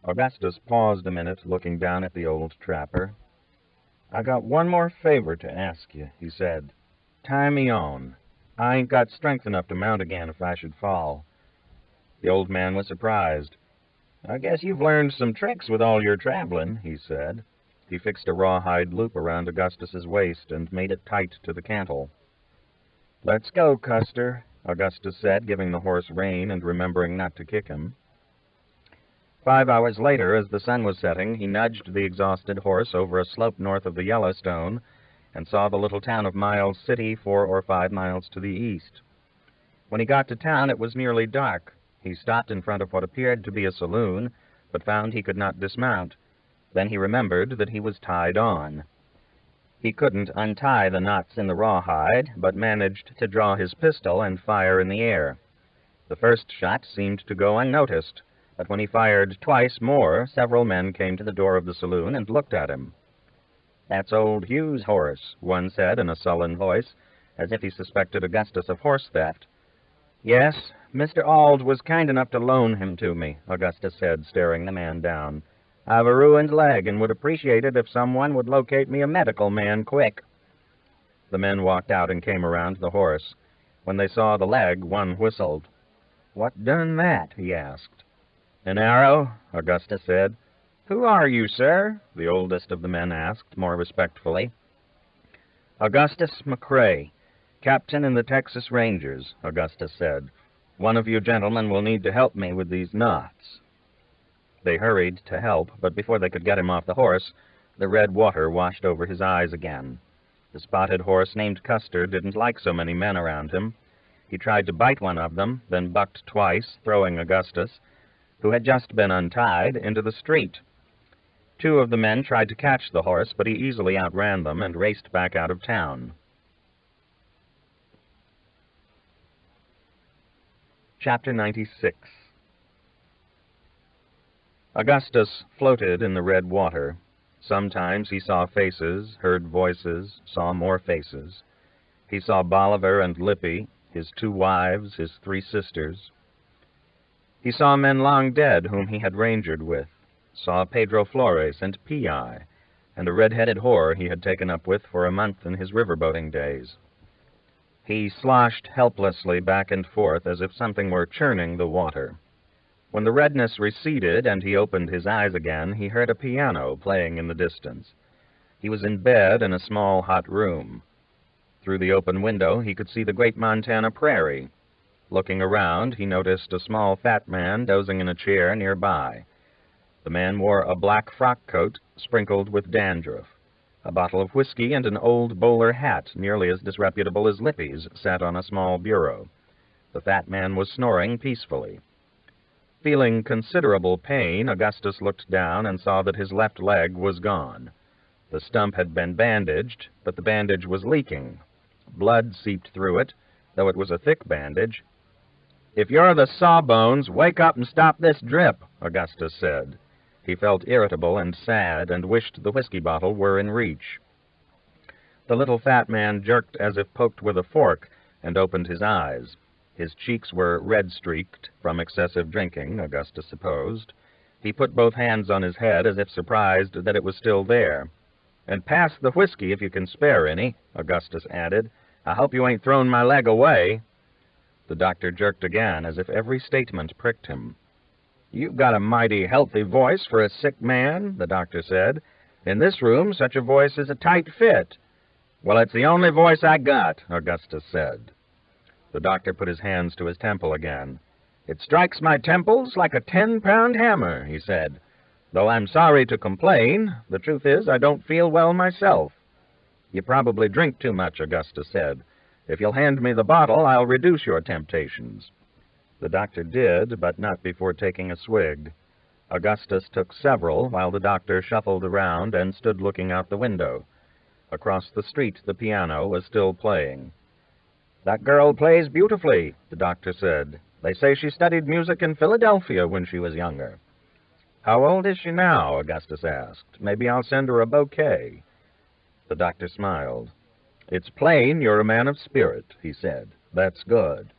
Augustus paused a minute, looking down at the old trapper. "I got one more favor to ask you," he said. "Tie me on. I ain't got strength enough to mount again if I should fall." The old man was surprised. "I guess you've learned some tricks with all your traveling," he said. He fixed a rawhide loop around Augustus's waist and made it tight to the cantle. "Let's go, Custer," Augustus said, giving the horse rein and remembering not to kick him. 5 hours later, as the sun was setting, he nudged the exhausted horse over a slope north of the Yellowstone and saw the little town of Miles City 4 or 5 miles to the east. When he got to town, it was nearly dark. He stopped in front of what appeared to be a saloon, but found he could not dismount. Then he remembered that he was tied on. He couldn't untie the knots in the rawhide, but managed to draw his pistol and fire in the air. The first shot seemed to go unnoticed, but when he fired twice more, several men came to the door of the saloon and looked at him. "That's old Hugh's horse," one said in a sullen voice, as if he suspected Augustus of horse theft. "Yes, Mr. Auld was kind enough to loan him to me," Augustus said, staring the man down. "I've a ruined leg and would appreciate it if someone would locate me a medical man quick." The men walked out and came around the horse. When they saw the leg, one whistled. "What done that?" he asked. "An arrow," Augustus said. "Who are you, sir?" the oldest of the men asked, more respectfully. "Augustus McCrae, captain in the Texas Rangers," Augustus said. "One of you gentlemen will need to help me with these knots." They hurried to help, but before they could get him off the horse, the red water washed over his eyes again. The spotted horse named Custer didn't like so many men around him. He tried to bite one of them, then bucked twice, throwing Augustus, who had just been untied, into the street. 2 of the men tried to catch the horse, but he easily outran them and raced back out of town. Chapter 96. Augustus floated in the red water. Sometimes he saw faces, heard voices, saw more faces. He saw Bolivar and Lippy, his 2 wives, his 3 sisters. He saw men long dead whom he had rangered with, saw Pedro Flores and P.I., and a red-headed whore he had taken up with for a month in his riverboating days. He sloshed helplessly back and forth as if something were churning the water. When the redness receded and he opened his eyes again, he heard a piano playing in the distance. He was in bed in a small, hot room. Through the open window, he could see the great Montana prairie. Looking around, he noticed a small, fat man dozing in a chair nearby. The man wore a black frock coat sprinkled with dandruff. A bottle of whiskey and an old bowler hat, nearly as disreputable as Lippy's, sat on a small bureau. The fat man was snoring peacefully. Feeling considerable pain, Augustus looked down and saw that his left leg was gone. The stump had been bandaged, but the bandage was leaking. Blood seeped through it, though it was a thick bandage. "If you're the Sawbones, wake up and stop this drip," Augustus said. He felt irritable and sad and wished the whiskey bottle were in reach. The little fat man jerked as if poked with a fork and opened his eyes. His cheeks were red-streaked from excessive drinking, Augustus supposed. He put both hands on his head as if surprised that it was still there. "And pass the whiskey if you can spare any," Augustus added. "I hope you ain't thrown my leg away." The doctor jerked again, as if every statement pricked him. "You've got a mighty healthy voice for a sick man," the doctor said. "In this room, such a voice is a tight fit." "Well, it's the only voice I got," Augustus said. The doctor put his hands to his temple again. "It strikes my temples like a 10-pound hammer," he said. "Though I'm sorry to complain, the truth is I don't feel well myself." "You probably drink too much," Augustus said. "If you'll hand me the bottle, I'll reduce your temptations." The doctor did, but not before taking a swig. Augustus took several, while the doctor shuffled around and stood looking out the window. Across the street, the piano was still playing. "That girl plays beautifully," the doctor said. "They say she studied music in Philadelphia when she was younger." "How old is she now?" Augustus asked. "Maybe I'll send her a bouquet." The doctor smiled. "It's plain you're a man of spirit," he said. "That's good.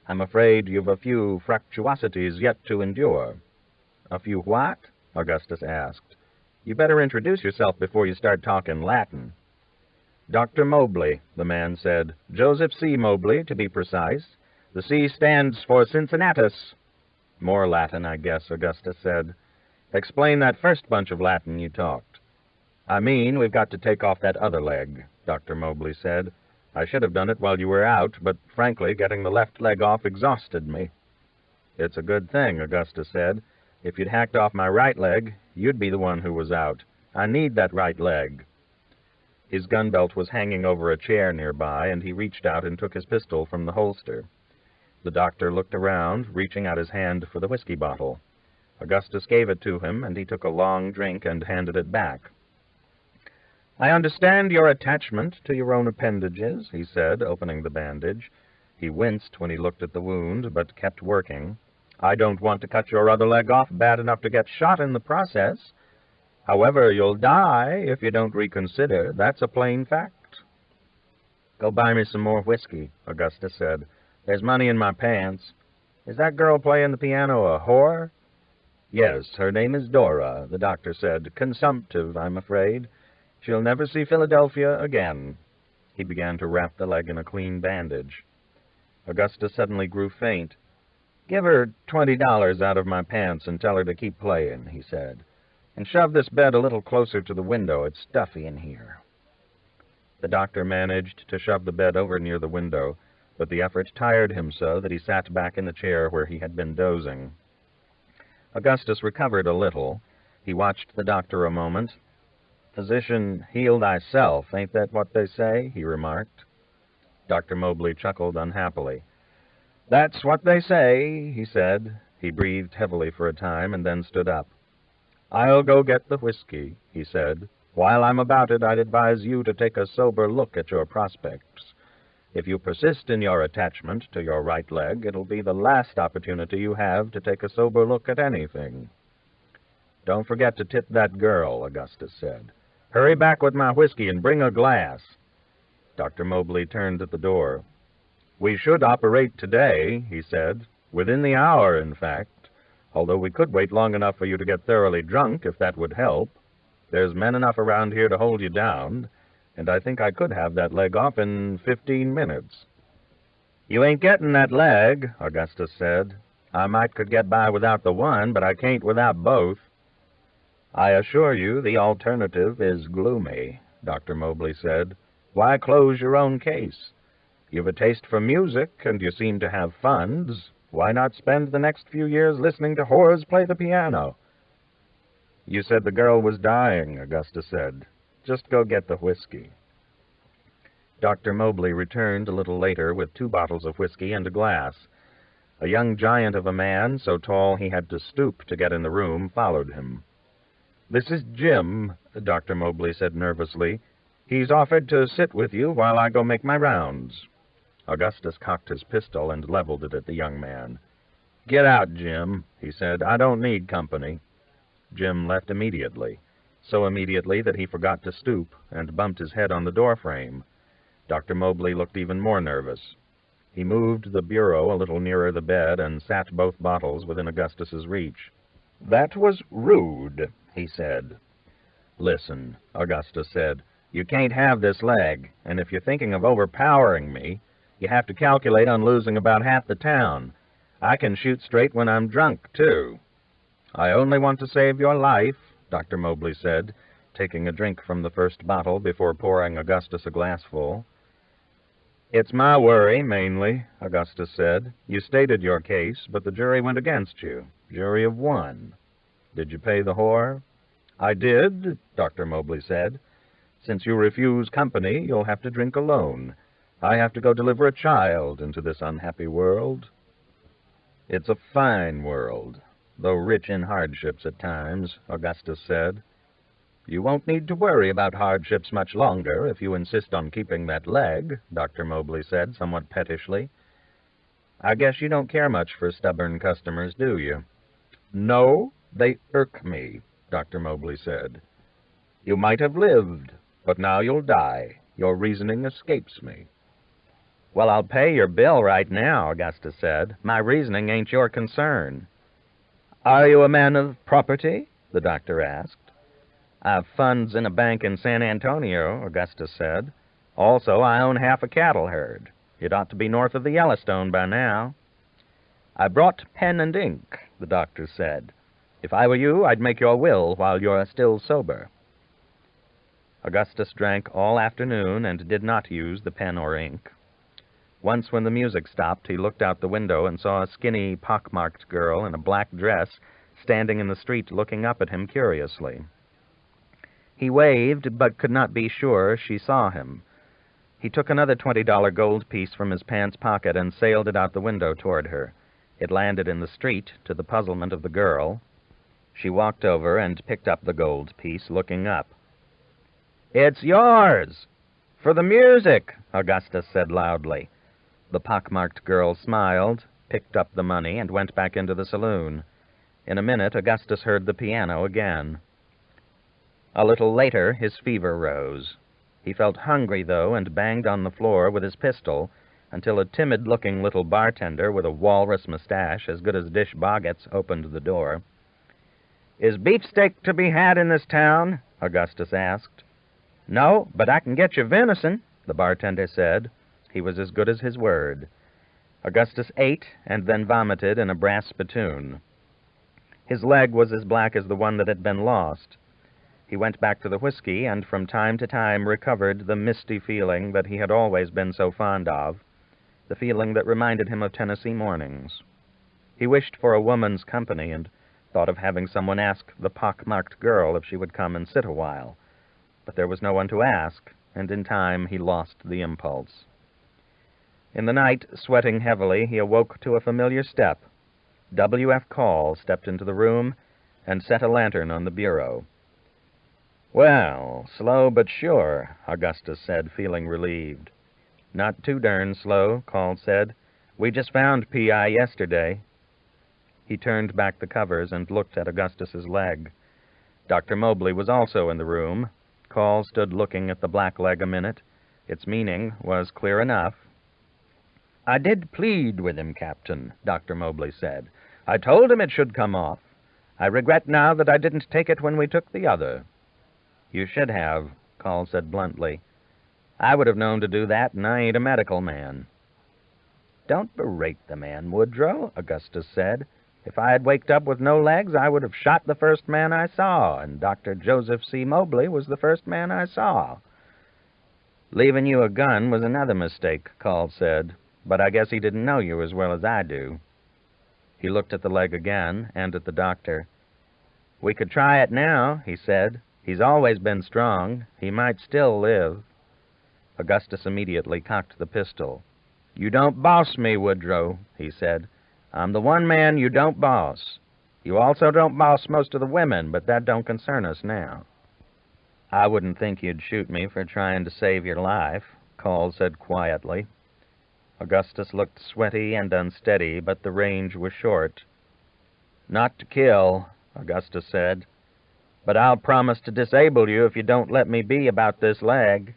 I'm afraid you've a few fructuosities yet to endure." "A few what?" Augustus asked. "You better introduce yourself before you start talking Latin." "Dr. Mobley," the man said. "Joseph C. Mobley, to be precise. The C stands for Cincinnatus." "More Latin, I guess," Augustus said. "Explain that first bunch of Latin you talked." "I mean, we've got to take off that other leg," Dr. Mobley said. "I should have done it while you were out, but frankly, getting the left leg off exhausted me." "It's a good thing," Augustus said. "If you'd hacked off my right leg, you'd be the one who was out. I need that right leg." His gun belt was hanging over a chair nearby, and he reached out and took his pistol from the holster. The doctor looked around, reaching out his hand for the whiskey bottle. Augustus gave it to him, and he took a long drink and handed it back. "I understand your attachment to your own appendages," he said, opening the bandage. He winced when he looked at the wound, but kept working. "I don't want to cut your other leg off bad enough to get shot in the process. However, you'll die if you don't reconsider. That's a plain fact." "Go buy me some more whiskey," Augustus said. "There's money in my pants. Is that girl playing the piano a whore?" "Yes, her name is Dora," the doctor said. "Consumptive, I'm afraid. She'll never see Philadelphia again." He began to wrap the leg in a clean bandage. Augustus suddenly grew faint. "Give her $20 out of my pants and tell her to keep playing," he said. "And shove this bed a little closer to the window. It's stuffy in here." The doctor managed to shove the bed over near the window, but the effort tired him so that he sat back in the chair where he had been dozing. Augustus recovered a little. He watched the doctor a moment. "Physician, heal thyself, ain't that what they say?" he remarked. Dr. Mobley chuckled unhappily. "That's what they say," he said. He breathed heavily for a time and then stood up. "I'll go get the whiskey," he said. "While I'm about it, I'd advise you to take a sober look at your prospects. If you persist in your attachment to your right leg, it'll be the last opportunity you have to take a sober look at anything." "Don't forget to tip that girl," Augustus said. "Hurry back with my whiskey and bring a glass." Dr. Mobley turned at the door. "We should operate today," he said. "Within the hour, in fact. Although we could wait long enough for you to get thoroughly drunk, if that would help. There's men enough around here to hold you down, and I think I could have that leg off in 15 minutes. "You ain't getting that leg," Augustus said. "I might could get by without the one, but I can't without both." "I assure you the alternative is gloomy," Dr. Mobley said. "Why close your own case? You've a taste for music, and you seem to have funds. Why not spend the next few years listening to whores play the piano?" "You said the girl was dying," Augustus said. "Just go get the whiskey." Dr. Mobley returned a little later with 2 bottles of whiskey and a glass. A young giant of a man, so tall he had to stoop to get in the room, followed him. "This is Jim," Dr. Mobley said nervously. "He's offered to sit with you while I go make my rounds." Augustus cocked his pistol and leveled it at the young man. "Get out, Jim," he said. "I don't need company." Jim left immediately, so immediately that he forgot to stoop and bumped his head on the doorframe. Dr. Mobley looked even more nervous. He moved the bureau a little nearer the bed and sat both bottles within Augustus's reach. "That was rude," he said. "Listen," Augustus said, "you can't have this leg, and if you're thinking of overpowering me, you have to calculate on losing about half the town. I can shoot straight when I'm drunk, too." "I only want to save your life," Dr. Mobley said, taking a drink from the first bottle before pouring Augustus a glassful. "It's my worry, mainly," Augustus said. "You stated your case, but the jury went against you. Jury of 1. Did you pay the whore?" "I did," Dr. Mobley said. "Since you refuse company, you'll have to drink alone. I have to go deliver a child into this unhappy world." "It's a fine world, though rich in hardships at times," Augustus said. "You won't need to worry about hardships much longer if you insist on keeping that leg," Dr. Mobley said somewhat pettishly. "I guess you don't care much for stubborn customers, do you?" "No, they irk me," Dr. Mobley said. "You might have lived, but now you'll die. Your reasoning escapes me." "Well, I'll pay your bill right now," Augustus said. "My reasoning ain't your concern." "Are you a man of property?" the doctor asked. "I've funds in a bank in San Antonio," Augustus said. "Also, I own half a cattle herd. It ought to be north of the Yellowstone by now." "I brought pen and ink," the doctor said. "If I were you, I'd make your will while you're still sober." Augustus drank all afternoon and did not use the pen or ink. Once when the music stopped, he looked out the window and saw a skinny, pockmarked girl in a black dress standing in the street looking up at him curiously. He waved, but could not be sure she saw him. He took another $20 gold piece from his pants pocket and sailed it out the window toward her. It landed in the street, to the puzzlement of the girl. She walked over and picked up the gold piece, looking up. "It's yours! For the music!" Augustus said loudly. The pockmarked girl smiled, picked up the money, and went back into the saloon. In a minute, Augustus heard the piano again. A little later, his fever rose. He felt hungry, though, and banged on the floor with his pistol until a timid-looking little bartender with a walrus mustache as good as Dish Boggett's opened the door. "Is beefsteak to be had in this town?" Augustus asked. "No, but I can get you venison," the bartender said. He was as good as his word. Augustus ate and then vomited in a brass spittoon. His leg was as black as the one that had been lost. He went back to the whiskey and from time to time recovered the misty feeling that he had always been so fond of, the feeling that reminded him of Tennessee mornings. He wished for a woman's company and thought of having someone ask the pock-marked girl if she would come and sit a while. But there was no one to ask, and in time he lost the impulse. In the night, sweating heavily, he awoke to a familiar step. W.F. Call stepped into the room and set a lantern on the bureau. "Well, slow but sure," Augustus said, feeling relieved. "Not too darn slow," Call said. "We just found P.I. yesterday." He turned back the covers and looked at Augustus's leg. Dr. Mobley was also in the room. Call stood looking at the black leg a minute. Its meaning was clear enough. "I did plead with him, Captain," Dr. Mobley said. "I told him it should come off. I regret now that I didn't take it when we took the other." "You should have," Call said bluntly. "I would have known to do that, and I ain't a medical man." "Don't berate the man, Woodrow," Augustus said. "If I had waked up with no legs, I would have shot the first man I saw, and Dr. Joseph C. Mobley was the first man I saw." "Leaving you a gun was another mistake," Call said, "but I guess he didn't know you as well as I do." He looked at the leg again and at the doctor. "We could try it now," he said. "He's always been strong. He might still live." Augustus immediately cocked the pistol. "You don't boss me, Woodrow," he said. "I'm the one man you don't boss. You also don't boss most of the women, but that don't concern us now." "I wouldn't think you'd shoot me for trying to save your life," Call said quietly. Augustus looked sweaty and unsteady, but the range was short. "Not to kill," Augustus said, "but I'll promise to disable you if you don't let me be about this leg."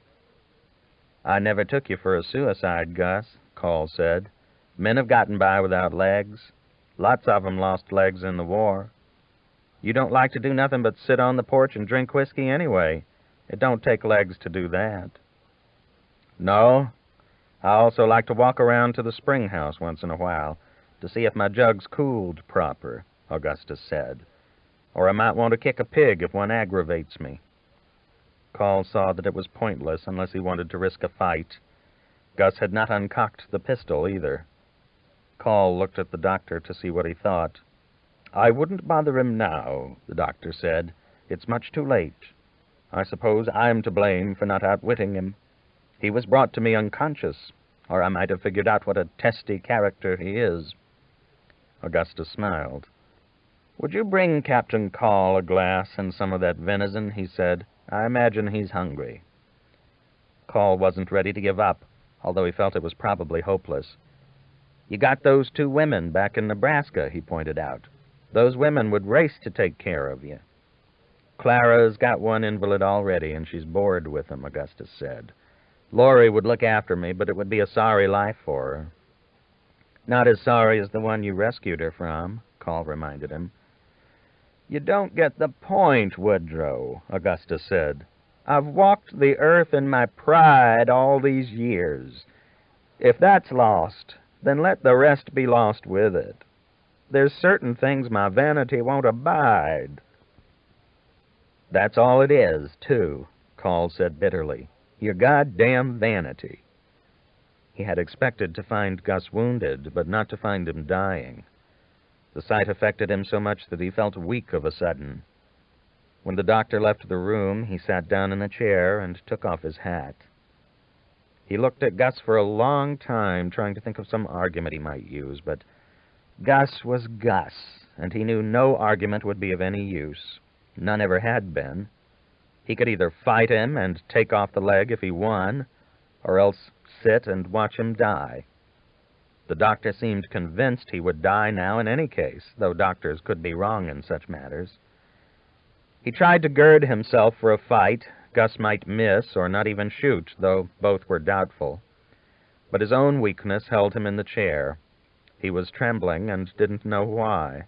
"I never took you for a suicide, Gus," Call said. "Men have gotten by without legs. Lots of 'em lost legs in the war. You don't like to do nothing but sit on the porch and drink whiskey anyway. It don't take legs to do that." "No. I also like to walk around to the spring house once in a while to see if my jug's cooled proper," Augustus said. "Or I might want to kick a pig if one aggravates me." Call saw that it was pointless unless he wanted to risk a fight. Gus had not uncocked the pistol either. Call looked at the doctor to see what he thought. "I wouldn't bother him now," the doctor said. "It's much too late. I suppose I'm to blame for not outwitting him. He was brought to me unconscious, or I might have figured out what a testy character he is." Augustus smiled. "Would you bring Captain Call a glass and some of that venison?" he said. "I imagine he's hungry." Call wasn't ready to give up, although he felt it was probably hopeless. "You got those 2 women back in Nebraska," he pointed out. "Those women would race to take care of you." "Clara's got one invalid already, and she's bored with him," Augustus said. "Laurie would look after me, but it would be a sorry life for her." "Not as sorry as the one you rescued her from," Call reminded him. You don't get the point, Woodrow, Augustus said. I've walked the earth in my pride all these years. If that's lost, then let the rest be lost with it. There's certain things my vanity won't abide. That's all it is, too, Call said bitterly. Your goddamn vanity. He had expected to find Gus wounded, but not to find him dying. The sight affected him so much that he felt weak of a sudden. When the doctor left the room, he sat down in a chair and took off his hat. He looked at Gus for a long time, trying to think of some argument he might use, but Gus was Gus, and he knew no argument would be of any use. None ever had been. He could either fight him and take off the leg if he won, or else sit and watch him die. The doctor seemed convinced he would die now in any case, though doctors could be wrong in such matters. He tried to gird himself for a fight. Gus might miss or not even shoot, though both were doubtful. But his own weakness held him in the chair. He was trembling and didn't know why.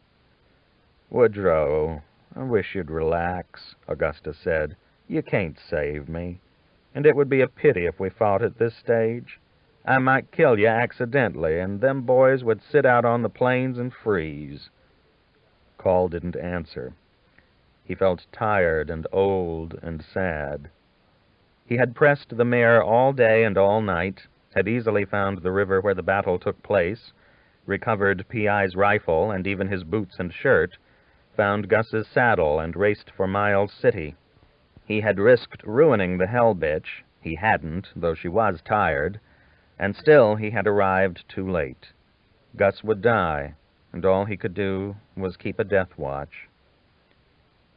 "Woodrow, I wish you'd relax," Augustus said. "You can't save me, and it would be a pity if we fought at this stage. I might kill you accidentally, and them boys would sit out on the plains and freeze." Call didn't answer. He felt tired and old and sad. He had pressed the mare all day and all night, had easily found the river where the battle took place, recovered P.I.'s rifle and even his boots and shirt, found Gus's saddle and raced for Miles City. He had risked ruining the hell bitch. He hadn't, though she was tired, and still he had arrived too late. Gus would die, and all he could do was keep a death watch.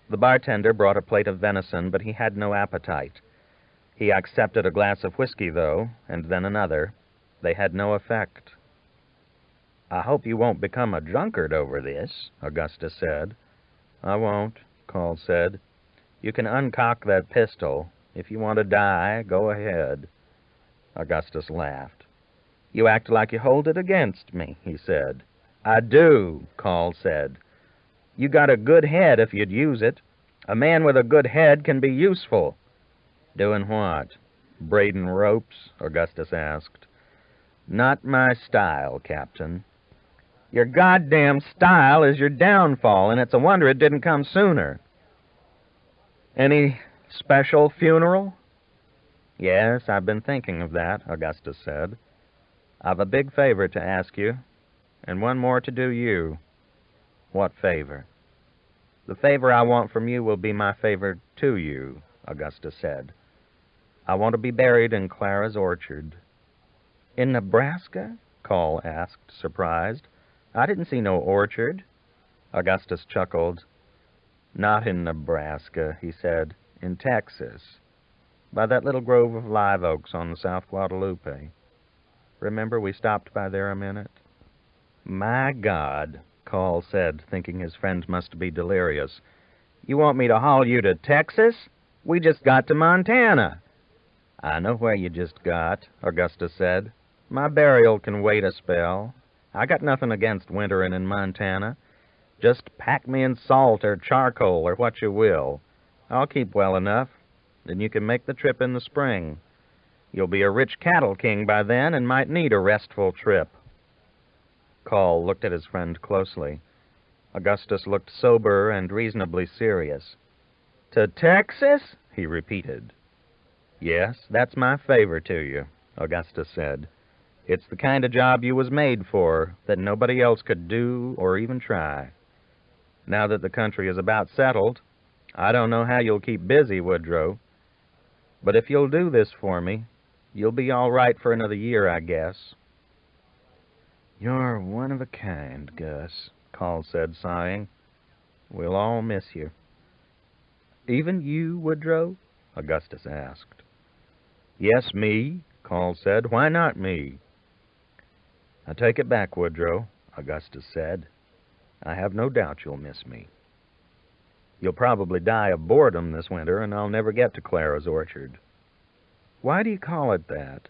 The bartender brought a plate of venison, but he had no appetite. He accepted a glass of whiskey, though, and then another. They had no effect. "I hope you won't become a drunkard over this," Augustus said. "I won't," Call said. "You can uncock that pistol. If you want to die, go ahead." Augustus laughed. "You act like you hold it against me," he said. "I do," Call said. "You got a good head if you'd use it. A man with a good head can be useful." "Doing what? Braiding ropes?" Augustus asked. "Not my style, Captain." "Your goddamn style is your downfall, and it's a wonder it didn't come sooner." "Any special funeral?" "Yes, I've been thinking of that," Augustus said. "I've a big favor to ask you, and one more to do you." "What favor?" "The favor I want from you will be my favor to you," Augustus said. "I want to be buried in Clara's orchard." "In Nebraska?" Call asked, surprised. "I didn't see no orchard." Augustus chuckled. "Not in Nebraska," he said. "In Texas. By that little grove of live oaks on the South Guadalupe. Remember we stopped by there a minute?" "My God," Call said, thinking his friend must be delirious. "You want me to haul you to Texas? We just got to Montana." "I know where you just got," Augustus said. "My burial can wait a spell. I got nothing against winterin' in Montana. Just pack me in salt or charcoal or what you will. I'll keep well enough. Then you can make the trip in the spring. You'll be a rich cattle king by then and might need a restful trip." Call looked at his friend closely. Augustus looked sober and reasonably serious. "To Texas?" he repeated. "Yes, that's my favor to you," Augustus said. "It's the kind of job you was made for, that nobody else could do or even try. Now that the country is about settled, I don't know how you'll keep busy, Woodrow. But if you'll do this for me, you'll be all right for another year, I guess." "You're one of a kind, Gus," Call said, sighing. "We'll all miss you." "Even you, Woodrow?" Augustus asked. "Yes, me," Call said. "Why not me?" "I take it back, Woodrow," Augustus said. "I have no doubt you'll miss me. You'll probably die of boredom this winter, and I'll never get to Clara's orchard." "Why do you call it that?"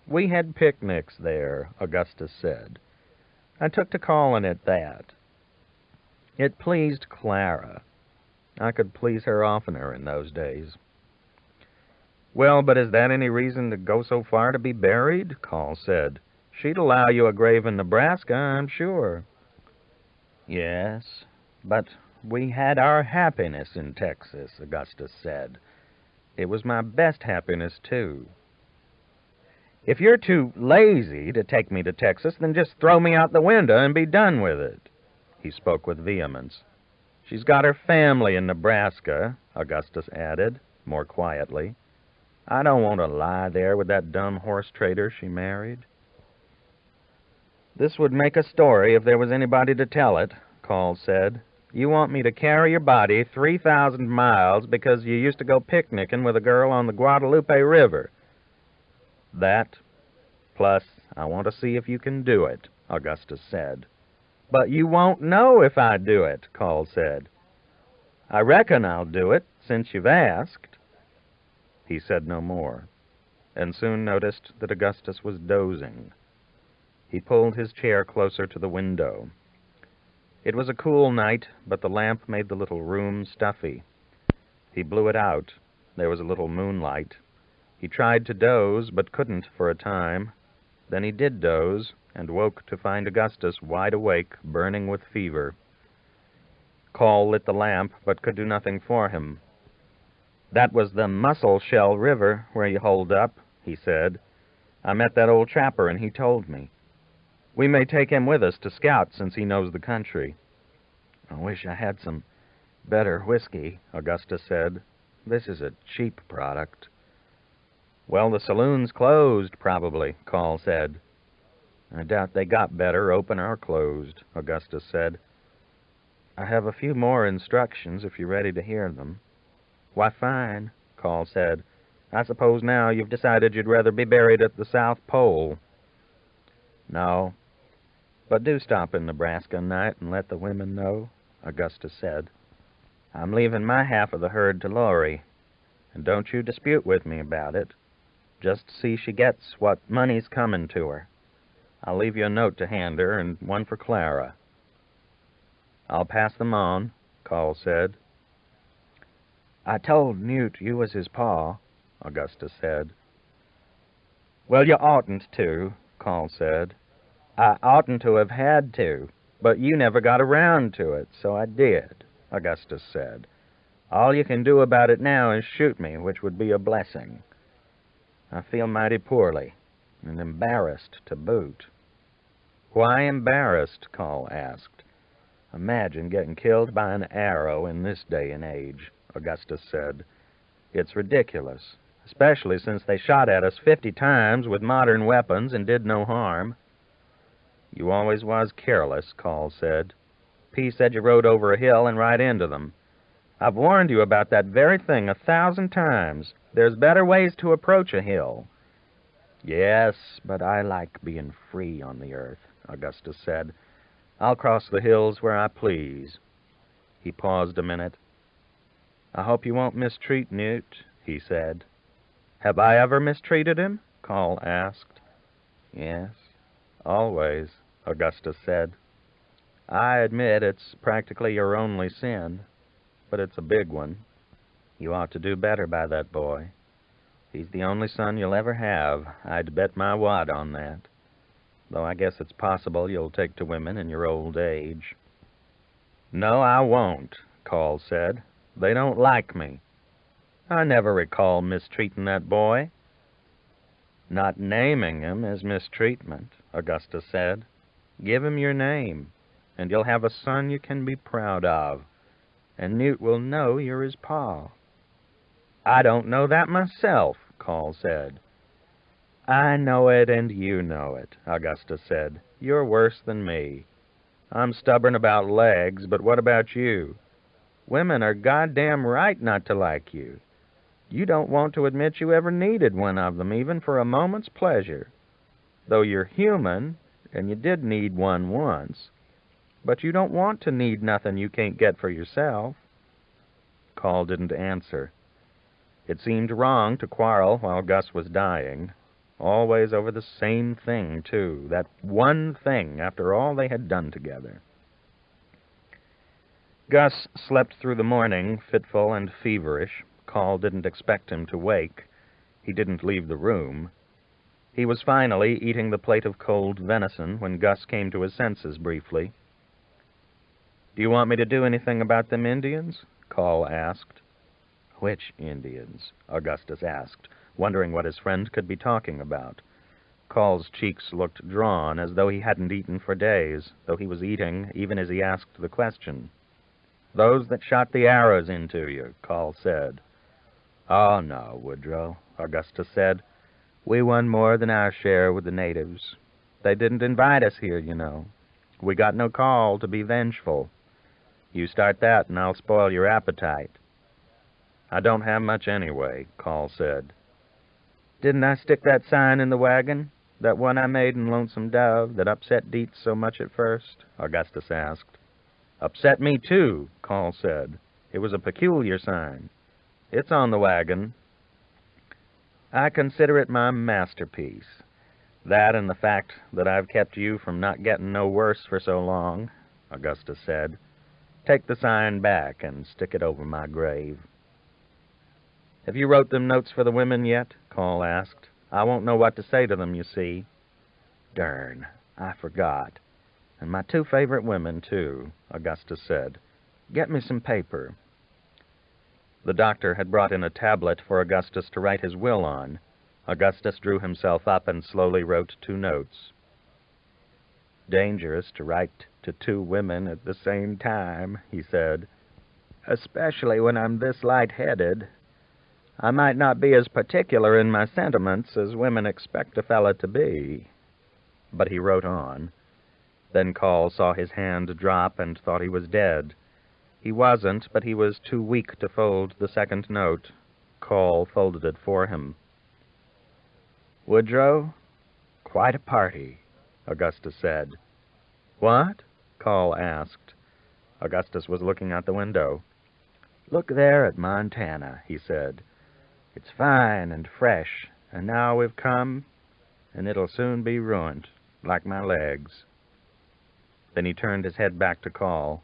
"We had picnics there," Augustus said. "I took to calling it that. It pleased Clara. I could please her oftener in those days. Well, but is that any reason to go so far to be buried? Call said. She'd allow you a grave in Nebraska, I'm sure. Yes, but we had our happiness in Texas, Augustus said. It was my best happiness, too. If you're too lazy to take me to Texas, then just throw me out the window and be done with it. He spoke with vehemence. She's got her family in Nebraska, Augustus added, more quietly. I don't want to lie there with that dumb horse trader she married. This would make a story if there was anybody to tell it, Call said. You want me to carry your body 3,000 miles because you used to go picnicking with a girl on the Guadalupe River. That, plus I want to see if you can do it, Augustus said. But you won't know if I do it, Call said. I reckon I'll do it, since you've asked. He said no more, and soon noticed that Augustus was dozing. He pulled his chair closer to the window. It was a cool night, but the lamp made the little room stuffy. He blew it out. There was a little moonlight. He tried to doze, but couldn't for a time. Then he did doze, and woke to find Augustus wide awake, burning with fever. Call lit the lamp, but could do nothing for him. That was the Mussel Shell River where you holed up, he said. I met that old trapper, and he told me. We may take him with us to scout, since he knows the country. I wish I had some better whiskey, Augustus said. This is a cheap product. Well, the saloon's closed, probably, Call said. I doubt they got better, open or closed, Augustus said. I have a few more instructions if you're ready to hear them. Why, fine, Call said. I suppose now you've decided you'd rather be buried at the South Pole. No, but do stop in Nebraska night and let the women know, Augustus said. I'm leaving my half of the herd to Laurie, and don't you dispute with me about it. Just see she gets what money's coming to her. I'll leave you a note to hand her, and one for Clara. I'll pass them on, Call said. I told Newt you was his pa, Augustus said. Well, you oughtn't to, Call said. I oughtn't to have had to, but you never got around to it, so I did, Augustus said. All you can do about it now is shoot me, which would be a blessing. I feel mighty poorly, and embarrassed to boot. Why embarrassed? Call asked. Imagine getting killed by an arrow in this day and age, Augustus said. It's ridiculous, especially since they shot at us 50 times with modern weapons and did no harm. You always was careless, Call said. P said you rode over a hill and right into them. I've warned you about that very thing 1,000 times. There's better ways to approach a hill. Yes, but I like being free on the earth, Augustus said. I'll cross the hills where I please. He paused a minute. I hope you won't mistreat Newt, he said. Have I ever mistreated him? Call asked. Yes, always, Augustus said. I admit it's practically your only sin, but it's a big one. You ought to do better by that boy. He's the only son you'll ever have. I'd bet my wad on that. Though I guess it's possible you'll take to women in your old age. No, I won't, Call said. They don't like me. I never recall mistreating that boy. Not naming him is mistreatment, Augustus said. Give him your name, and you'll have a son you can be proud of, and Newt will know you're his pa. I don't know that myself, Call said. I know it, and you know it, Augustus said. You're worse than me. I'm stubborn about legs, but what about you? Women are goddamn right not to like you. You don't want to admit you ever needed one of them, even for a moment's pleasure. Though you're human, and you did need one once, but you don't want to need nothing you can't get for yourself. Call didn't answer. It seemed wrong to quarrel while Gus was dying. Always over the same thing, too. That one thing after all they had done together. Gus slept through the morning, fitful and feverish. Call didn't expect him to wake. He didn't leave the room. He was finally eating the plate of cold venison when Gus came to his senses briefly. "Do you want me to do anything about them Indians?" Call asked. "Which Indians?" Augustus asked, wondering what his friend could be talking about. Call's cheeks looked drawn, as though he hadn't eaten for days, though he was eating even as he asked the question. "Those that shot the arrows into you," Call said. "Oh, no, Woodrow," Augustus said. "We won more than our share with the natives. They didn't invite us here, you know. We got no call to be vengeful. You start that and I'll spoil your appetite." "I don't have much anyway," Call said. "Didn't I stick that sign in the wagon? That one I made in Lonesome Dove that upset Dietz so much at first?" Augustus asked. "Upset me, too," Call said. "It was a peculiar sign. It's on the wagon." "I consider it my masterpiece. That and the fact that I've kept you from not getting no worse for so long," Augustus said. "Take the sign back and stick it over my grave." "Have you wrote them notes for the women yet?" Call asked. "I won't know what to say to them, you see." "Dern, I forgot. And my two favorite women, too," Augustus said. "Get me some paper." The doctor had brought in a tablet for Augustus to write his will on. Augustus drew himself up and slowly wrote 2 notes. "Dangerous to write to 2 women at the same time," he said, "especially when I'm this light-headed. I might not be as particular in my sentiments as women expect a fella to be." But he wrote on. Then Call saw his hand drop and thought he was dead. He wasn't, but he was too weak to fold the second note. Call folded it for him. "Woodrow, quite a party," Augustus said. "What?" Call asked. Augustus was looking out the window. "Look there at Montana," he said. "It's fine and fresh, and now we've come, and it'll soon be ruined, like my legs." Then he turned his head back to Call.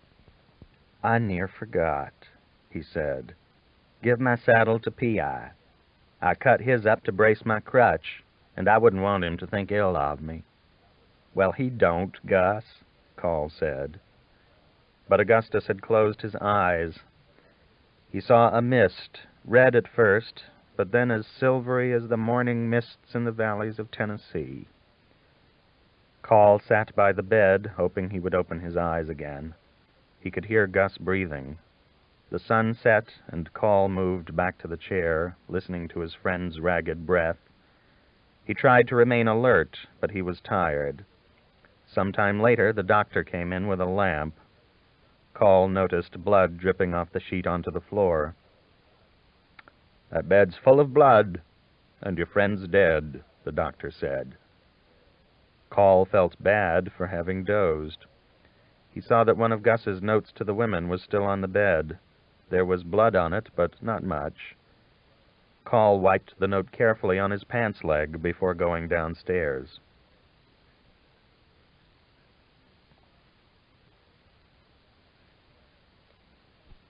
"I near forgot," he said. "Give my saddle to P.I. I cut his up to brace my crutch, and I wouldn't want him to think ill of me." "Well, he don't, Gus," Call said. But Augustus had closed his eyes. He saw a mist, red at first, but then as silvery as the morning mists in the valleys of Tennessee. Call sat by the bed, hoping he would open his eyes again. He could hear Gus breathing. The sun set, and Call moved back to the chair, listening to his friend's ragged breath. He tried to remain alert, but he was tired. Some time later, the doctor came in with a lamp. Call noticed blood dripping off the sheet onto the floor. "That bed's full of blood, and your friend's dead," the doctor said. Call felt bad for having dozed. He saw that one of Gus's notes to the women was still on the bed. There was blood on it, but not much. Call wiped the note carefully on his pants leg before going downstairs.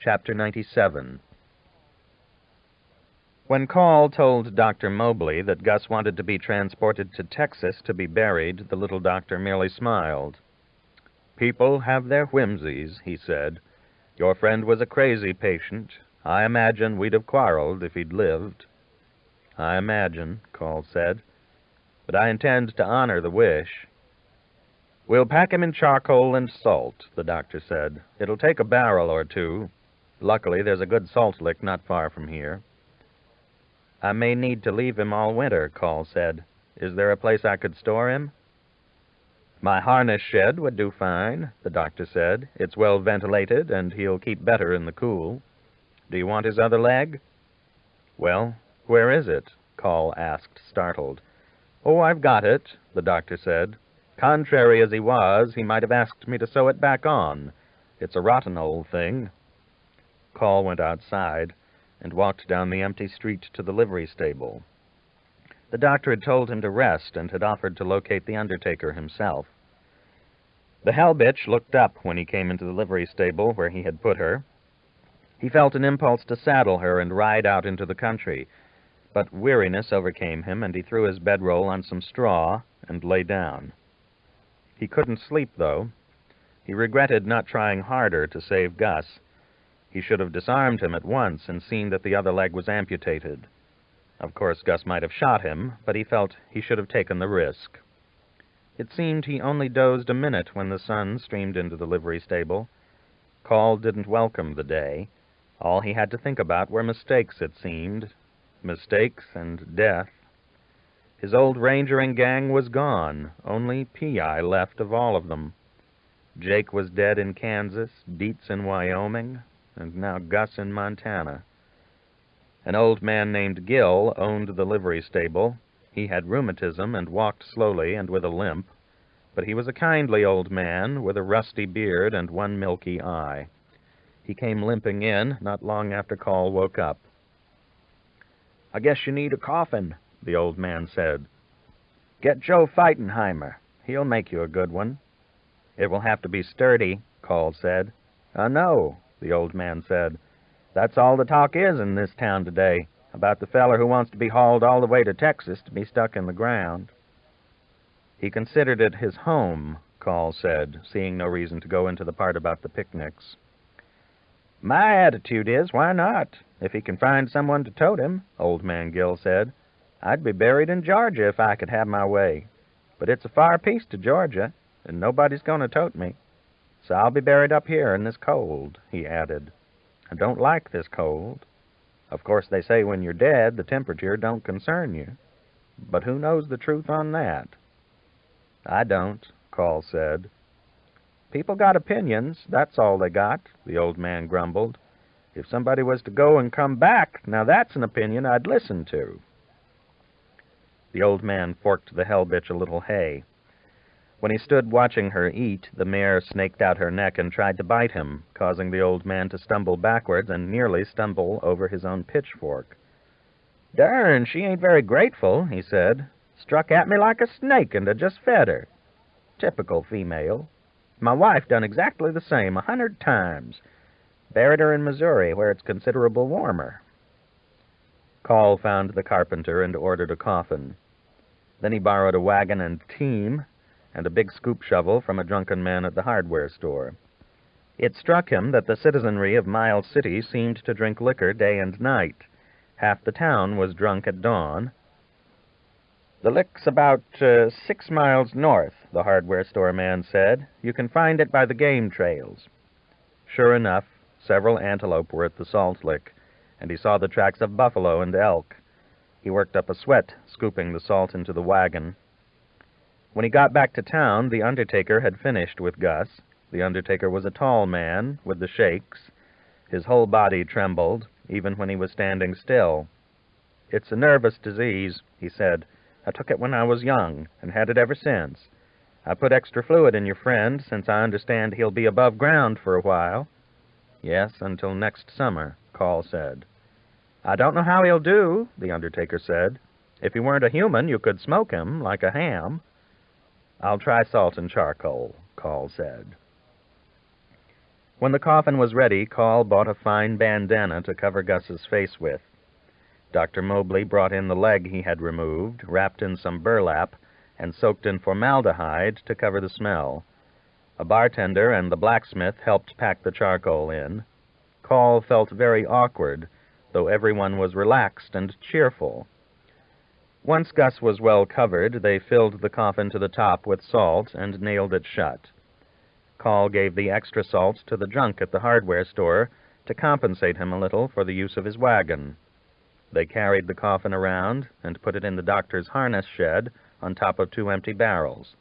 Chapter 97. When Call told Dr. Mobley that Gus wanted to be transported to Texas to be buried, the little doctor merely smiled. "People have their whimsies," he said. "Your friend was a crazy patient. I imagine we'd have quarreled if he'd lived." "I imagine," Call said. "But I intend to honor the wish." "We'll pack him in charcoal and salt," the doctor said. "It'll take a barrel or 2. Luckily, there's a good salt lick not far from here." "I may need to leave him all winter," Call said. "Is there a place I could store him?" "My harness shed would do fine," the doctor said. "It's well ventilated, and he'll keep better in the cool. Do you want his other leg?" "Well, where is it?" Call asked, startled. "Oh, I've got it," the doctor said. "Contrary as he was, he might have asked me to sew it back on. It's a rotten old thing." Call went outside and walked down the empty street to the livery stable. The doctor had told him to rest and had offered to locate the undertaker himself. The hell bitch looked up when he came into the livery stable where he had put her. He felt an impulse to saddle her and ride out into the country, but weariness overcame him, and he threw his bedroll on some straw and lay down. He couldn't sleep, though. He regretted not trying harder to save Gus. He should have disarmed him at once and seen that the other leg was amputated. Of course, Gus might have shot him, but he felt he should have taken the risk. It seemed he only dozed a minute when the sun streamed into the livery stable. Call didn't welcome the day. All he had to think about were mistakes, it seemed. Mistakes and death. His old rangering gang was gone, only P.I. left of all of them. Jake was dead in Kansas, Dietz in Wyoming, and now Gus in Montana. An old man named Gill owned the livery stable. He had rheumatism and walked slowly and with a limp, but he was a kindly old man with a rusty beard and one milky eye. He came limping in not long after Call woke up. "I guess you need a coffin," the old man said. "Get Joe Feitenheimer. He'll make you a good one." "It will have to be sturdy," Call said. "No," the old man said. "That's all the talk is in this town today, about the feller who wants to be hauled all the way to Texas to be stuck in the ground." He considered it his home, Call said, seeing no reason to go into the part about the picnics. "My attitude is, why not? If he can find someone to tote him," Old Man Gill said. "I'd be buried in Georgia if I could have my way. But it's a far piece to Georgia, and nobody's going to tote me. So I'll be buried up here in this cold," he added. "I don't like this cold. Of course, they say when you're dead, the temperature don't concern you. But who knows the truth on that?" "I don't," Call said. "People got opinions, that's all they got," the old man grumbled. "If somebody was to go and come back, now that's an opinion I'd listen to." The old man forked the hell bitch a little hay. When he stood watching her eat, the mare snaked out her neck and tried to bite him, causing the old man to stumble backwards and nearly stumble over his own pitchfork. "Darn, she ain't very grateful," he said. "Struck at me like a snake, and I just fed her. Typical female. My wife done exactly the same 100 times. Buried her in Missouri, where it's considerable warmer." Call found the carpenter and ordered a coffin. Then he borrowed a wagon and team and a big scoop shovel from a drunken man at the hardware store. It struck him that the citizenry of Miles City seemed to drink liquor day and night. Half the town was drunk at dawn. "The lick's about 6 miles north," the hardware store man said. "You can find it by the game trails." Sure enough, several antelope were at the salt lick, and he saw the tracks of buffalo and elk. He worked up a sweat, scooping the salt into the wagon. When he got back to town, the undertaker had finished with Gus. The undertaker was a tall man, with the shakes. His whole body trembled, even when he was standing still. "It's a nervous disease," he said. "I took it when I was young, and had it ever since. I put extra fluid in your friend, since I understand he'll be above ground for a while." "Yes, until next summer," Call said. "I don't know how he'll do," the undertaker said. "If he weren't a human, you could smoke him, like a ham." "I'll try salt and charcoal," Call said. When the coffin was ready, Call bought a fine bandana to cover Gus's face with. Dr. Mobley brought in the leg he had removed, wrapped in some burlap, and soaked in formaldehyde to cover the smell. A bartender and the blacksmith helped pack the charcoal in. Call felt very awkward, though everyone was relaxed and cheerful. Once Gus was well covered, they filled the coffin to the top with salt and nailed it shut. Call gave the extra salt to the drunk at the hardware store to compensate him a little for the use of his wagon. They carried the coffin around and put it in the doctor's harness shed on top of 2 empty barrels.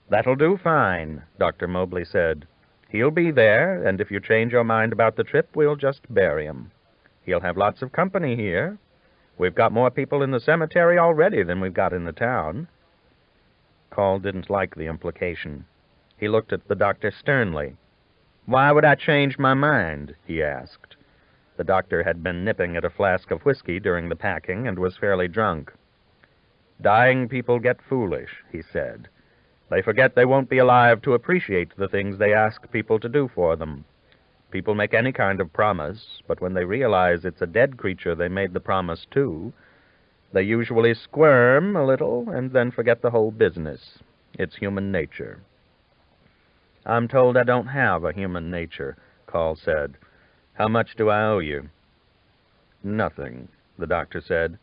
"That'll do fine," Dr. Mobley said. "He'll be there, and if you change your mind about the trip, we'll just bury him. He'll have lots of company here. We've got more people in the cemetery already than we've got in the town." Call didn't like the implication. He looked at the doctor sternly. "Why would I change my mind?" he asked. The doctor had been nipping at a flask of whiskey during the packing and was fairly drunk. "Dying people get foolish," he said. They forget they won't be alive to appreciate the things they ask people to do for them. People make any kind of promise, but when they realize it's a dead creature they made the promise to, they usually squirm a little and then forget the whole business. It's human nature. I'm told I don't have a human nature, Call said. How much do I owe you? Nothing, the doctor said.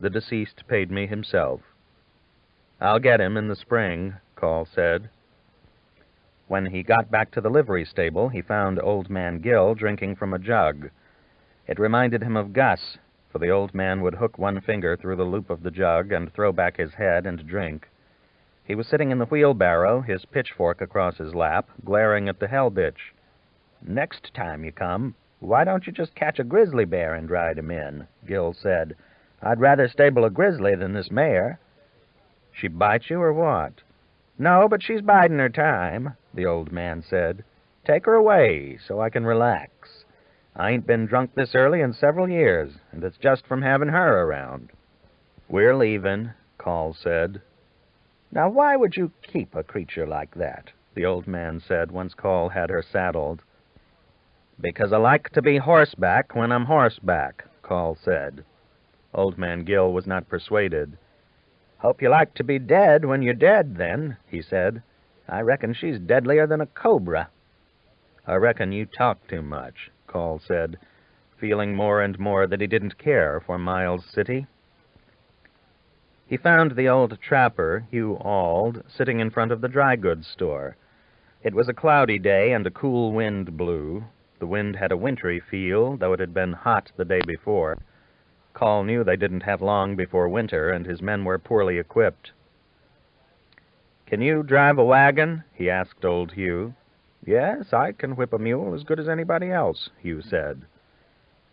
The deceased paid me himself. I'll get him in the spring, Call said. When he got back to the livery stable, he found Old Man Gill drinking from a jug. It reminded him of Gus, for the old man would hook one finger through the loop of the jug and throw back his head and drink. He was sitting in the wheelbarrow, his pitchfork across his lap, glaring at the hell bitch. "Next time you come, why don't you just catch a grizzly bear and ride him in?" Gill said. "I'd rather stable a grizzly than this mare." "She bite you or what?" "No, but she's biding her time," the old man said. "Take her away so I can relax. I ain't been drunk this early in several years, and it's just from having her around." "We're leaving," Call said. "Now, why would you keep a creature like that?" the old man said once Call had her saddled. "Because I like to be horseback when I'm horseback," Call said. Old Man Gill was not persuaded. "Hope you like to be dead when you're dead, then," he said. "I reckon she's deadlier than a cobra." "I reckon you talk too much," Call said, feeling more and more that he didn't care for Miles City. He found the old trapper, Hugh Auld, sitting in front of the dry goods store. It was a cloudy day, and a cool wind blew. The wind had a wintry feel, though it had been hot the day before. Call knew they didn't have long before winter, and his men were poorly equipped. "Can you drive a wagon?" he asked old Hugh. "Yes, I can whip a mule as good as anybody else," Hugh said.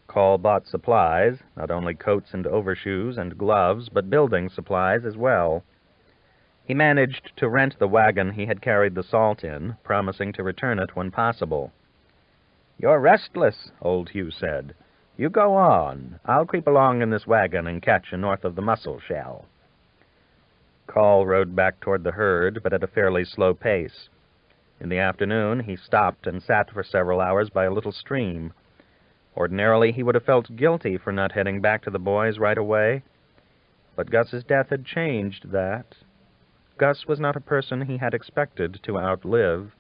Call bought supplies, not only coats and overshoes and gloves, but building supplies as well. He managed to rent the wagon he had carried the salt in, promising to return it when possible. "You're restless," old Hugh said. "You go on. I'll creep along in this wagon and catch you north of the mussel shell." Call rode back toward the herd, but at a fairly slow pace. In the afternoon, he stopped and sat for several hours by a little stream. Ordinarily, he would have felt guilty for not heading back to the boys right away, but Gus's death had changed that. Gus was not a person he had expected to outlive.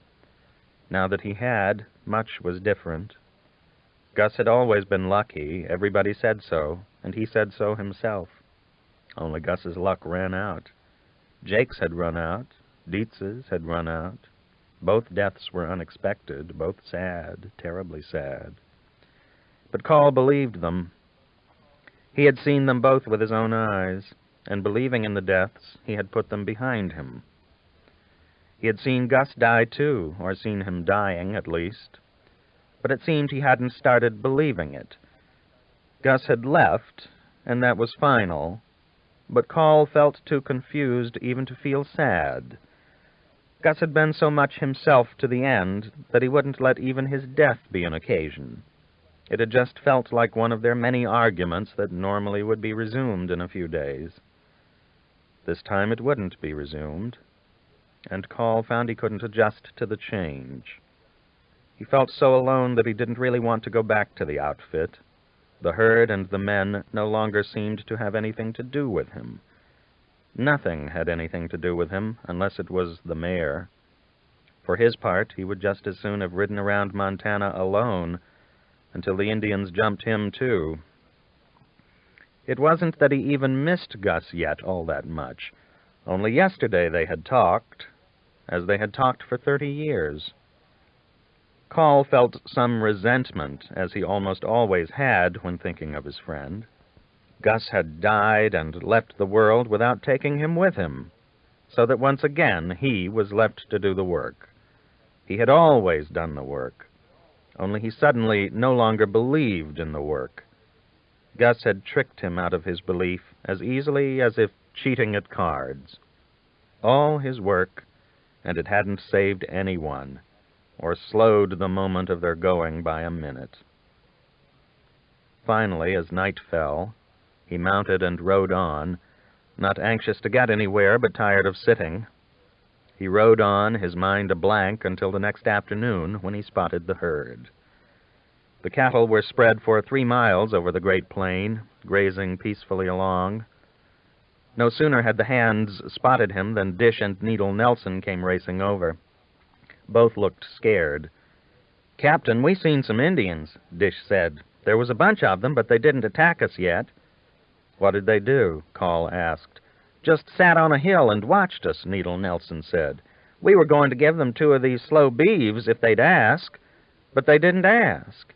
Now that he had, much was different. Gus had always been lucky, everybody said so, and he said so himself. Only Gus's luck ran out. Jake's had run out, Dietz's had run out. Both deaths were unexpected, both sad, terribly sad. But Call believed them. He had seen them both with his own eyes, and believing in the deaths, he had put them behind him. He had seen Gus die, too, or seen him dying, at least. But it seemed he hadn't started believing it. Gus had left, and that was final, but Call felt too confused even to feel sad. Gus had been so much himself to the end that he wouldn't let even his death be an occasion. It had just felt like one of their many arguments that normally would be resumed in a few days. This time it wouldn't be resumed, and Call found he couldn't adjust to the change. He felt so alone that he didn't really want to go back to the outfit. The herd and the men no longer seemed to have anything to do with him. Nothing had anything to do with him, unless it was the mare. For his part, he would just as soon have ridden around Montana alone, until the Indians jumped him, too. It wasn't that he even missed Gus yet all that much. Only yesterday they had talked, as they had talked for 30 years. Call felt some resentment, as he almost always had when thinking of his friend. Gus had died and left the world without taking him with him, so that once again he was left to do the work. He had always done the work, only he suddenly no longer believed in the work. Gus had tricked him out of his belief as easily as if cheating at cards. All his work, and it hadn't saved anyone, or slowed the moment of their going by a minute. Finally, as night fell, he mounted and rode on, not anxious to get anywhere, but tired of sitting. He rode on, his mind a blank, until the next afternoon when he spotted the herd. The cattle were spread for 3 miles over the great plain, grazing peacefully along. No sooner had the hands spotted him than Dish and Needle Nelson came racing over. Both looked scared. "Captain, we seen some Indians," Dish said. "There was a bunch of them, but they didn't attack us yet." "What did they do?" Call asked. "Just sat on a hill and watched us," Needle Nelson said. "We were going to give them 2 of these slow beeves if they'd ask, but they didn't ask."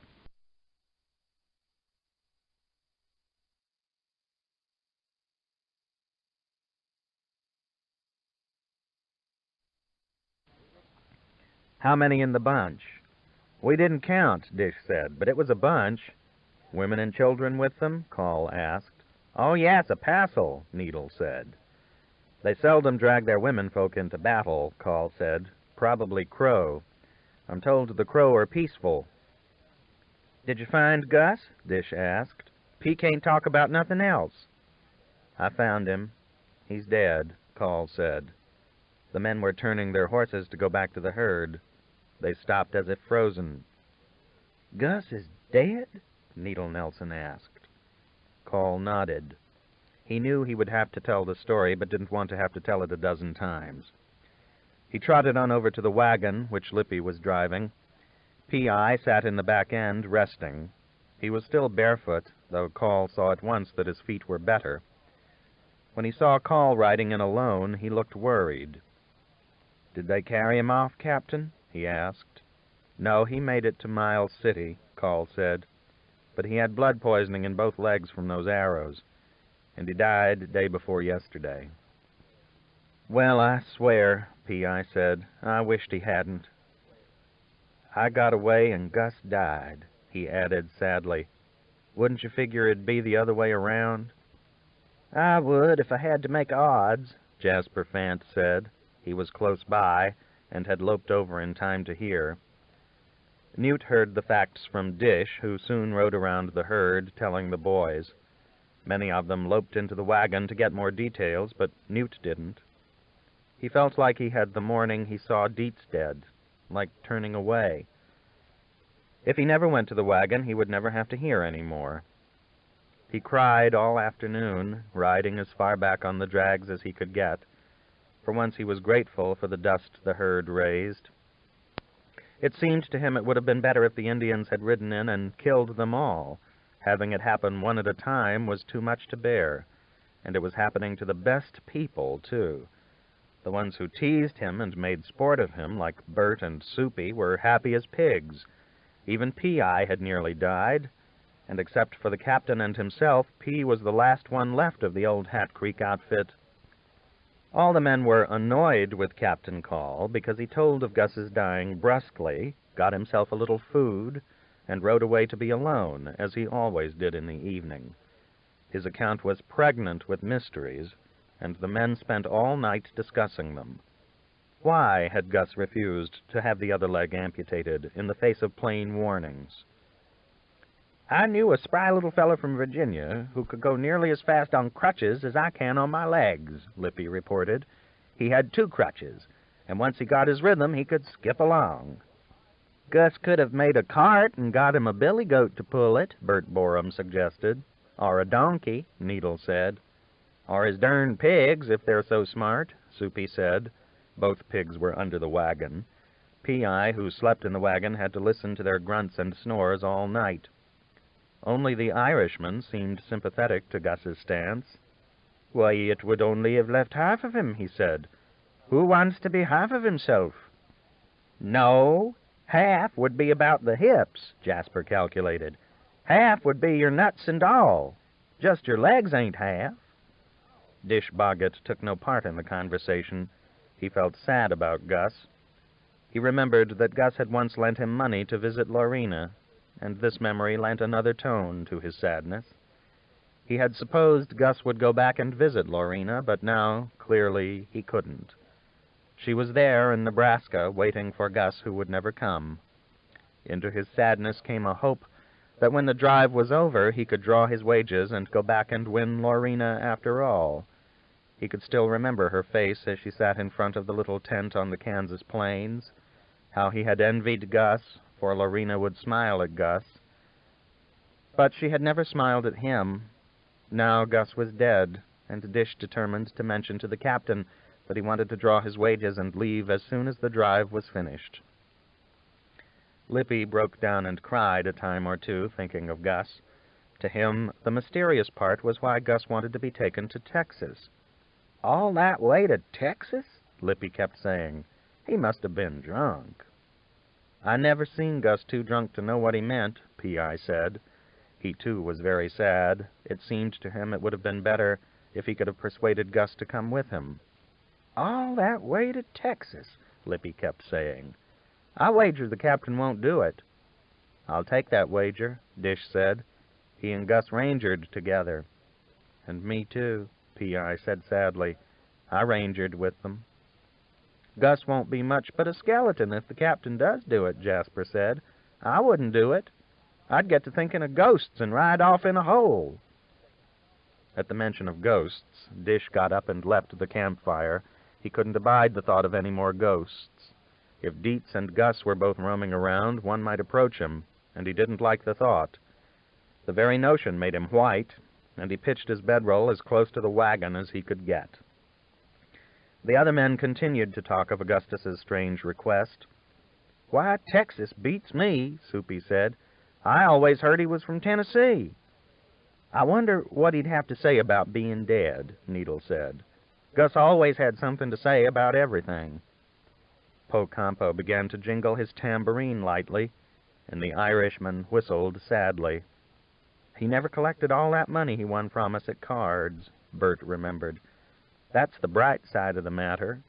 "How many in the bunch?" "We didn't count," Dish said, "but it was a bunch." "Women and children with them?" Call asked. "Oh, yes, a passel," Needle said. "They seldom drag their womenfolk into battle," Call said. "Probably Crow. I'm told the Crow are peaceful." "Did you find Gus?" Dish asked. "He can't talk about nothing else." "I found him. He's dead," Call said. The men were turning their horses to go back to the herd. They stopped as if frozen. "Gus is dead?" Needle Nelson asked. Call nodded. He knew he would have to tell the story, but didn't want to have to tell it a dozen times. He trotted on over to the wagon, which Lippy was driving. P.I. sat in the back end, resting. He was still barefoot, though Call saw at once that his feet were better. When he saw Call riding in alone, he looked worried. "Did they carry him off, Captain?" he asked. "No, he made it to Miles City," Call said. "But he had blood poisoning in both legs from those arrows, and he died day before yesterday." "Well, I swear," P.I. said, "I wished he hadn't." "I got away and Gus died," he added sadly. "Wouldn't you figure it'd be the other way around?" "I would if I had to make odds," Jasper Fant said. He was close by and had loped over in time to hear. Newt heard the facts from Dish, who soon rode around the herd, telling the boys. Many of them loped into the wagon to get more details, but Newt didn't. He felt like he had the morning he saw Dietz dead, like turning away. If he never went to the wagon, he would never have to hear any more. He cried all afternoon, riding as far back on the drags as he could get. For once he was grateful for the dust the herd raised. It seemed to him it would have been better if the Indians had ridden in and killed them all. Having it happen one at a time was too much to bear, and it was happening to the best people, too. The ones who teased him and made sport of him, like Bert and Soupy, were happy as pigs. Even P.I. had nearly died, and except for the captain and himself, P was the last one left of the old Hat Creek outfit. All the men were annoyed with Captain Call because he told of Gus's dying brusquely, got himself a little food, and rode away to be alone, as he always did in the evening. His account was pregnant with mysteries, and the men spent all night discussing them. Why had Gus refused to have the other leg amputated in the face of plain warnings? "I knew a spry little fellow from Virginia who could go nearly as fast on crutches as I can on my legs," Lippy reported. "He had 2 crutches, and once he got his rhythm, he could skip along." "Gus could have made a cart and got him a billy goat to pull it," Bert Borum suggested. "Or a donkey," Needle said. "Or his darn pigs, if they're so smart," Soupy said. Both pigs were under the wagon. P.I., who slept in the wagon, had to listen to their grunts and snores all night. Only the Irishman seemed sympathetic to Gus's stance. "Why, it would only have left half of him," he said. "Who wants to be half of himself?" "No, half would be about the hips," Jasper calculated. "Half would be your nuts and all. Just your legs ain't half." Dish Boggett took no part in the conversation. He felt sad about Gus. He remembered that Gus had once lent him money to visit Lorena, and this memory lent another tone to his sadness. He had supposed Gus would go back and visit Lorena, but now, clearly, he couldn't. She was there in Nebraska, waiting for Gus, who would never come. Into his sadness came a hope that when the drive was over, he could draw his wages and go back and win Lorena after all. He could still remember her face as she sat in front of the little tent on the Kansas plains, how he had envied Gus, for Lorena would smile at Gus. But she had never smiled at him. Now Gus was dead, and Dish determined to mention to the captain that he wanted to draw his wages and leave as soon as the drive was finished. Lippy broke down and cried a time or two, thinking of Gus. To him, the mysterious part was why Gus wanted to be taken to Texas. "All that way to Texas?" Lippy kept saying. "He must have been drunk." "I never seen Gus too drunk to know what he meant," P.I. said. He, too, was very sad. It seemed to him it would have been better if he could have persuaded Gus to come with him. "All that way to Texas," Lippy kept saying. "I wager the captain won't do it." "I'll take that wager," Dish said. "He and Gus rangered together." "And me, too," P.I. said sadly. "I rangered with them." "Gus won't be much but a skeleton if the captain does do it," Jasper said. "I wouldn't do it. I'd get to thinking of ghosts and ride off in a hole." At the mention of ghosts, Dish got up and left the campfire. He couldn't abide the thought of any more ghosts. If Dietz and Gus were both roaming around, one might approach him, and he didn't like the thought. The very notion made him white, and he pitched his bedroll as close to the wagon as he could get. The other men continued to talk of Augustus's strange request. "Why, Texas beats me," Soupy said. "I always heard he was from Tennessee." "I wonder what he'd have to say about being dead," Needle said. "Gus always had something to say about everything." Pocampo began to jingle his tambourine lightly, and the Irishman whistled sadly. "He never collected all that money he won from us at cards," Bert remembered. "That's the bright side of the matter."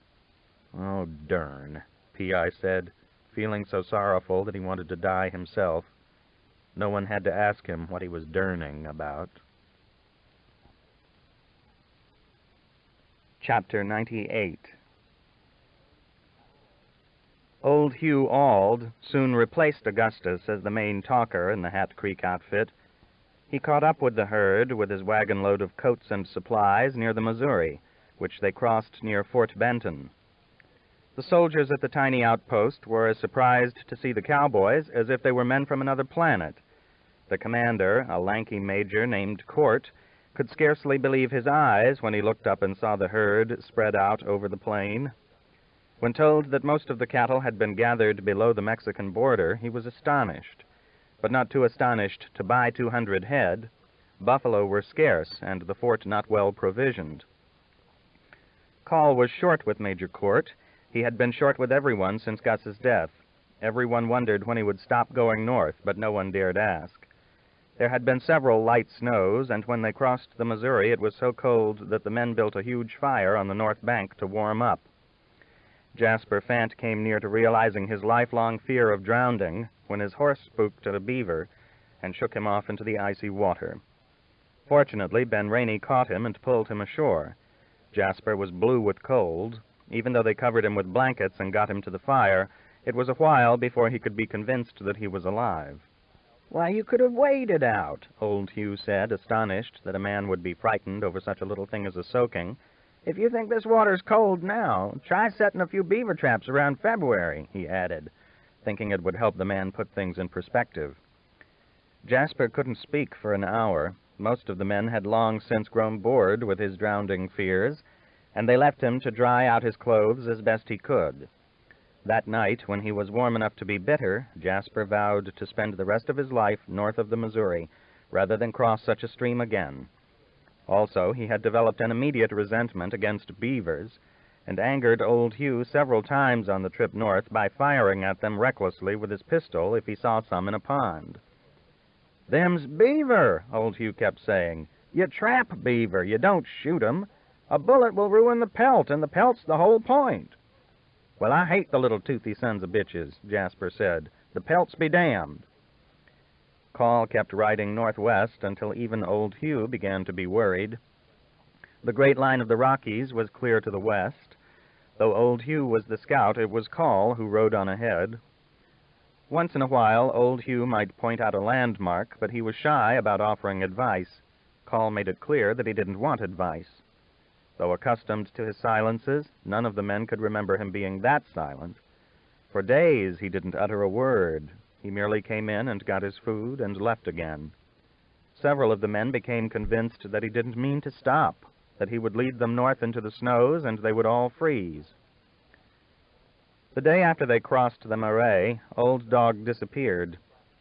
"Oh, darn," P.I. said, feeling so sorrowful that he wanted to die himself. No one had to ask him what he was durning about. Chapter 98. Old Hugh Auld soon replaced Augustus as the main talker in the Hat Creek outfit. He caught up with the herd with his wagon load of coats and supplies near the Missouri, which they crossed near Fort Benton. The soldiers at the tiny outpost were as surprised to see the cowboys as if they were men from another planet. The commander, a lanky major named Court, could scarcely believe his eyes when he looked up and saw the herd spread out over the plain. When told that most of the cattle had been gathered below the Mexican border, he was astonished, but not too astonished to buy 200 head. Buffalo were scarce, and the fort not well provisioned. Call was short with Major Court. He had been short with everyone since Gus's death. Everyone wondered when he would stop going north, but no one dared ask. There had been several light snows, and when they crossed the Missouri, it was so cold that the men built a huge fire on the north bank to warm up. Jasper Fant came near to realizing his lifelong fear of drowning when his horse spooked at a beaver and shook him off into the icy water. Fortunately, Ben Rainey caught him and pulled him ashore. Jasper was blue with cold. Even though they covered him with blankets and got him to the fire, it was a while before he could be convinced that he was alive. "Why, you could have waded out," old Hugh said, astonished that a man would be frightened over such a little thing as a soaking. "If you think this water's cold now, try setting a few beaver traps around February," he added, thinking it would help the man put things in perspective. Jasper couldn't speak for an hour. Most of the men had long since grown bored with his drowning fears, and they left him to dry out his clothes as best he could. That night, when he was warm enough to be bitter, Jasper vowed to spend the rest of his life north of the Missouri, rather than cross such a stream again. Also, he had developed an immediate resentment against beavers, and angered old Hugh several times on the trip north by firing at them recklessly with his pistol if he saw some in a pond. "Them's beaver," old Hugh kept saying. "You trap beaver, you don't shoot 'em. A bullet will ruin the pelt, and the pelt's the whole point." "Well, I hate the little toothy sons of bitches," Jasper said. "The pelts be damned." Call kept riding northwest until even old Hugh began to be worried. The great line of the Rockies was clear to the west. Though old Hugh was the scout, it was Call who rode on ahead. Once in a while, old Hugh might point out a landmark, but he was shy about offering advice. Call made it clear that he didn't want advice. Though accustomed to his silences, none of the men could remember him being that silent. For days he didn't utter a word. He merely came in and got his food and left again. Several of the men became convinced that he didn't mean to stop, that he would lead them north into the snows and they would all freeze. The day after they crossed the Marais, Old Dog disappeared.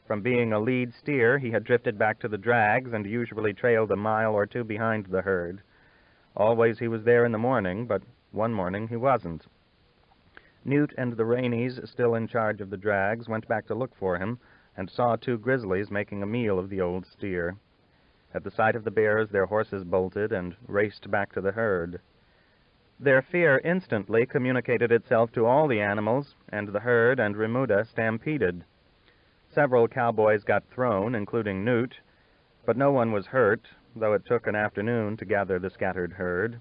From being a lead steer, he had drifted back to the drags and usually trailed a mile or two behind the herd. Always he was there in the morning, but one morning he wasn't. Newt and the Rainies, still in charge of the drags, went back to look for him and saw two grizzlies making a meal of the old steer. At the sight of the bears, their horses bolted and raced back to the herd. Their fear instantly communicated itself to all the animals, and the herd and remuda stampeded. Several cowboys got thrown, including Newt, but no one was hurt, though it took an afternoon to gather the scattered herd.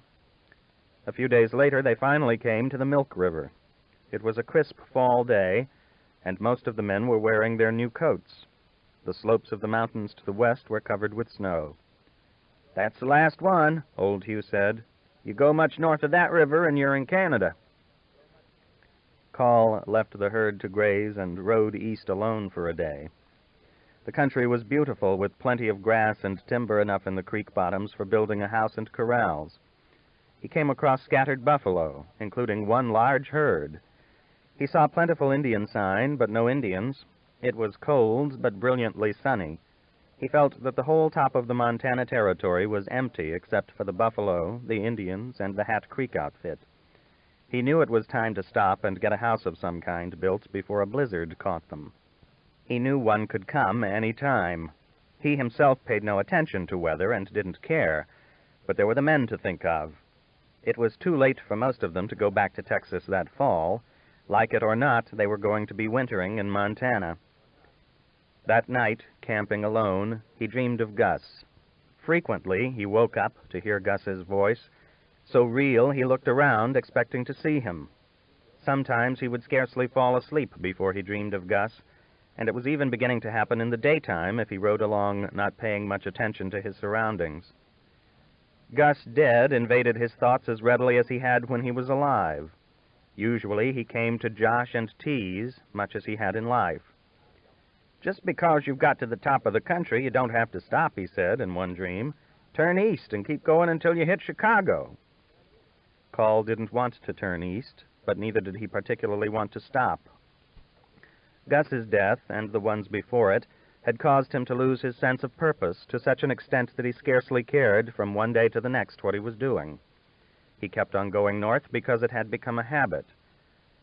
A few days later, they finally came to the Milk River. It was a crisp fall day, and most of the men were wearing their new coats. The slopes of the mountains to the west were covered with snow. "That's the last one," Old Hugh said. "You go much north of that river and you're in Canada." Call left the herd to graze and rode east alone for a day. The country was beautiful, with plenty of grass and timber enough in the creek bottoms for building a house and corrals. He came across scattered buffalo, including one large herd. He saw plentiful Indian sign, but no Indians. It was cold, but brilliantly sunny. He felt that the whole top of the Montana Territory was empty except for the buffalo, the Indians, and the Hat Creek outfit. He knew it was time to stop and get a house of some kind built before a blizzard caught them. He knew one could come any time. He himself paid no attention to weather and didn't care, but there were the men to think of. It was too late for most of them to go back to Texas that fall. Like it or not, they were going to be wintering in Montana. That night, camping alone, he dreamed of Gus. Frequently, he woke up to hear Gus's voice, so real he looked around, expecting to see him. Sometimes he would scarcely fall asleep before he dreamed of Gus, and it was even beginning to happen in the daytime if he rode along not paying much attention to his surroundings. Gus dead invaded his thoughts as readily as he had when he was alive. Usually he came to josh and tease, much as he had in life. "Just because you've got to the top of the country, you don't have to stop," he said in one dream. "Turn east and keep going until you hit Chicago." Call didn't want to turn east, but neither did he particularly want to stop. Gus's death, and the ones before it, had caused him to lose his sense of purpose to such an extent that he scarcely cared from one day to the next what he was doing. He kept on going north because it had become a habit.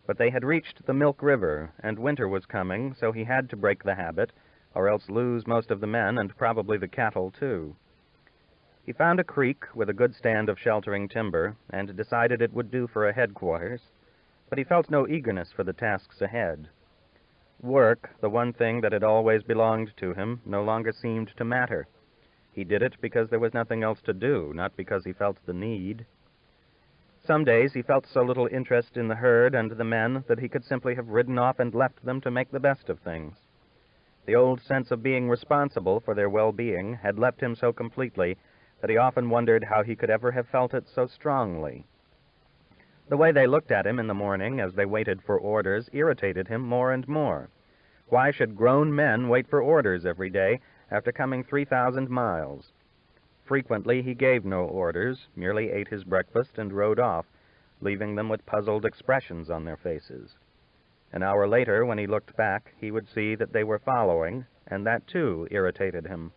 But they had reached the Milk River, and winter was coming, so he had to break the habit, or else lose most of the men and probably the cattle, too. He found a creek with a good stand of sheltering timber, and decided it would do for a headquarters, but he felt no eagerness for the tasks ahead. Work, the one thing that had always belonged to him, no longer seemed to matter. He did it because there was nothing else to do, not because he felt the need. Some days he felt so little interest in the herd and the men that he could simply have ridden off and left them to make the best of things. The old sense of being responsible for their well-being had left him so completely that he often wondered how he could ever have felt it so strongly. The way they looked at him in the morning as they waited for orders irritated him more and more. Why should grown men wait for orders every day after coming 3,000 miles? Frequently he gave no orders, merely ate his breakfast and rode off, leaving them with puzzled expressions on their faces. An hour later, when he looked back, he would see that they were following, and that, too, irritated him.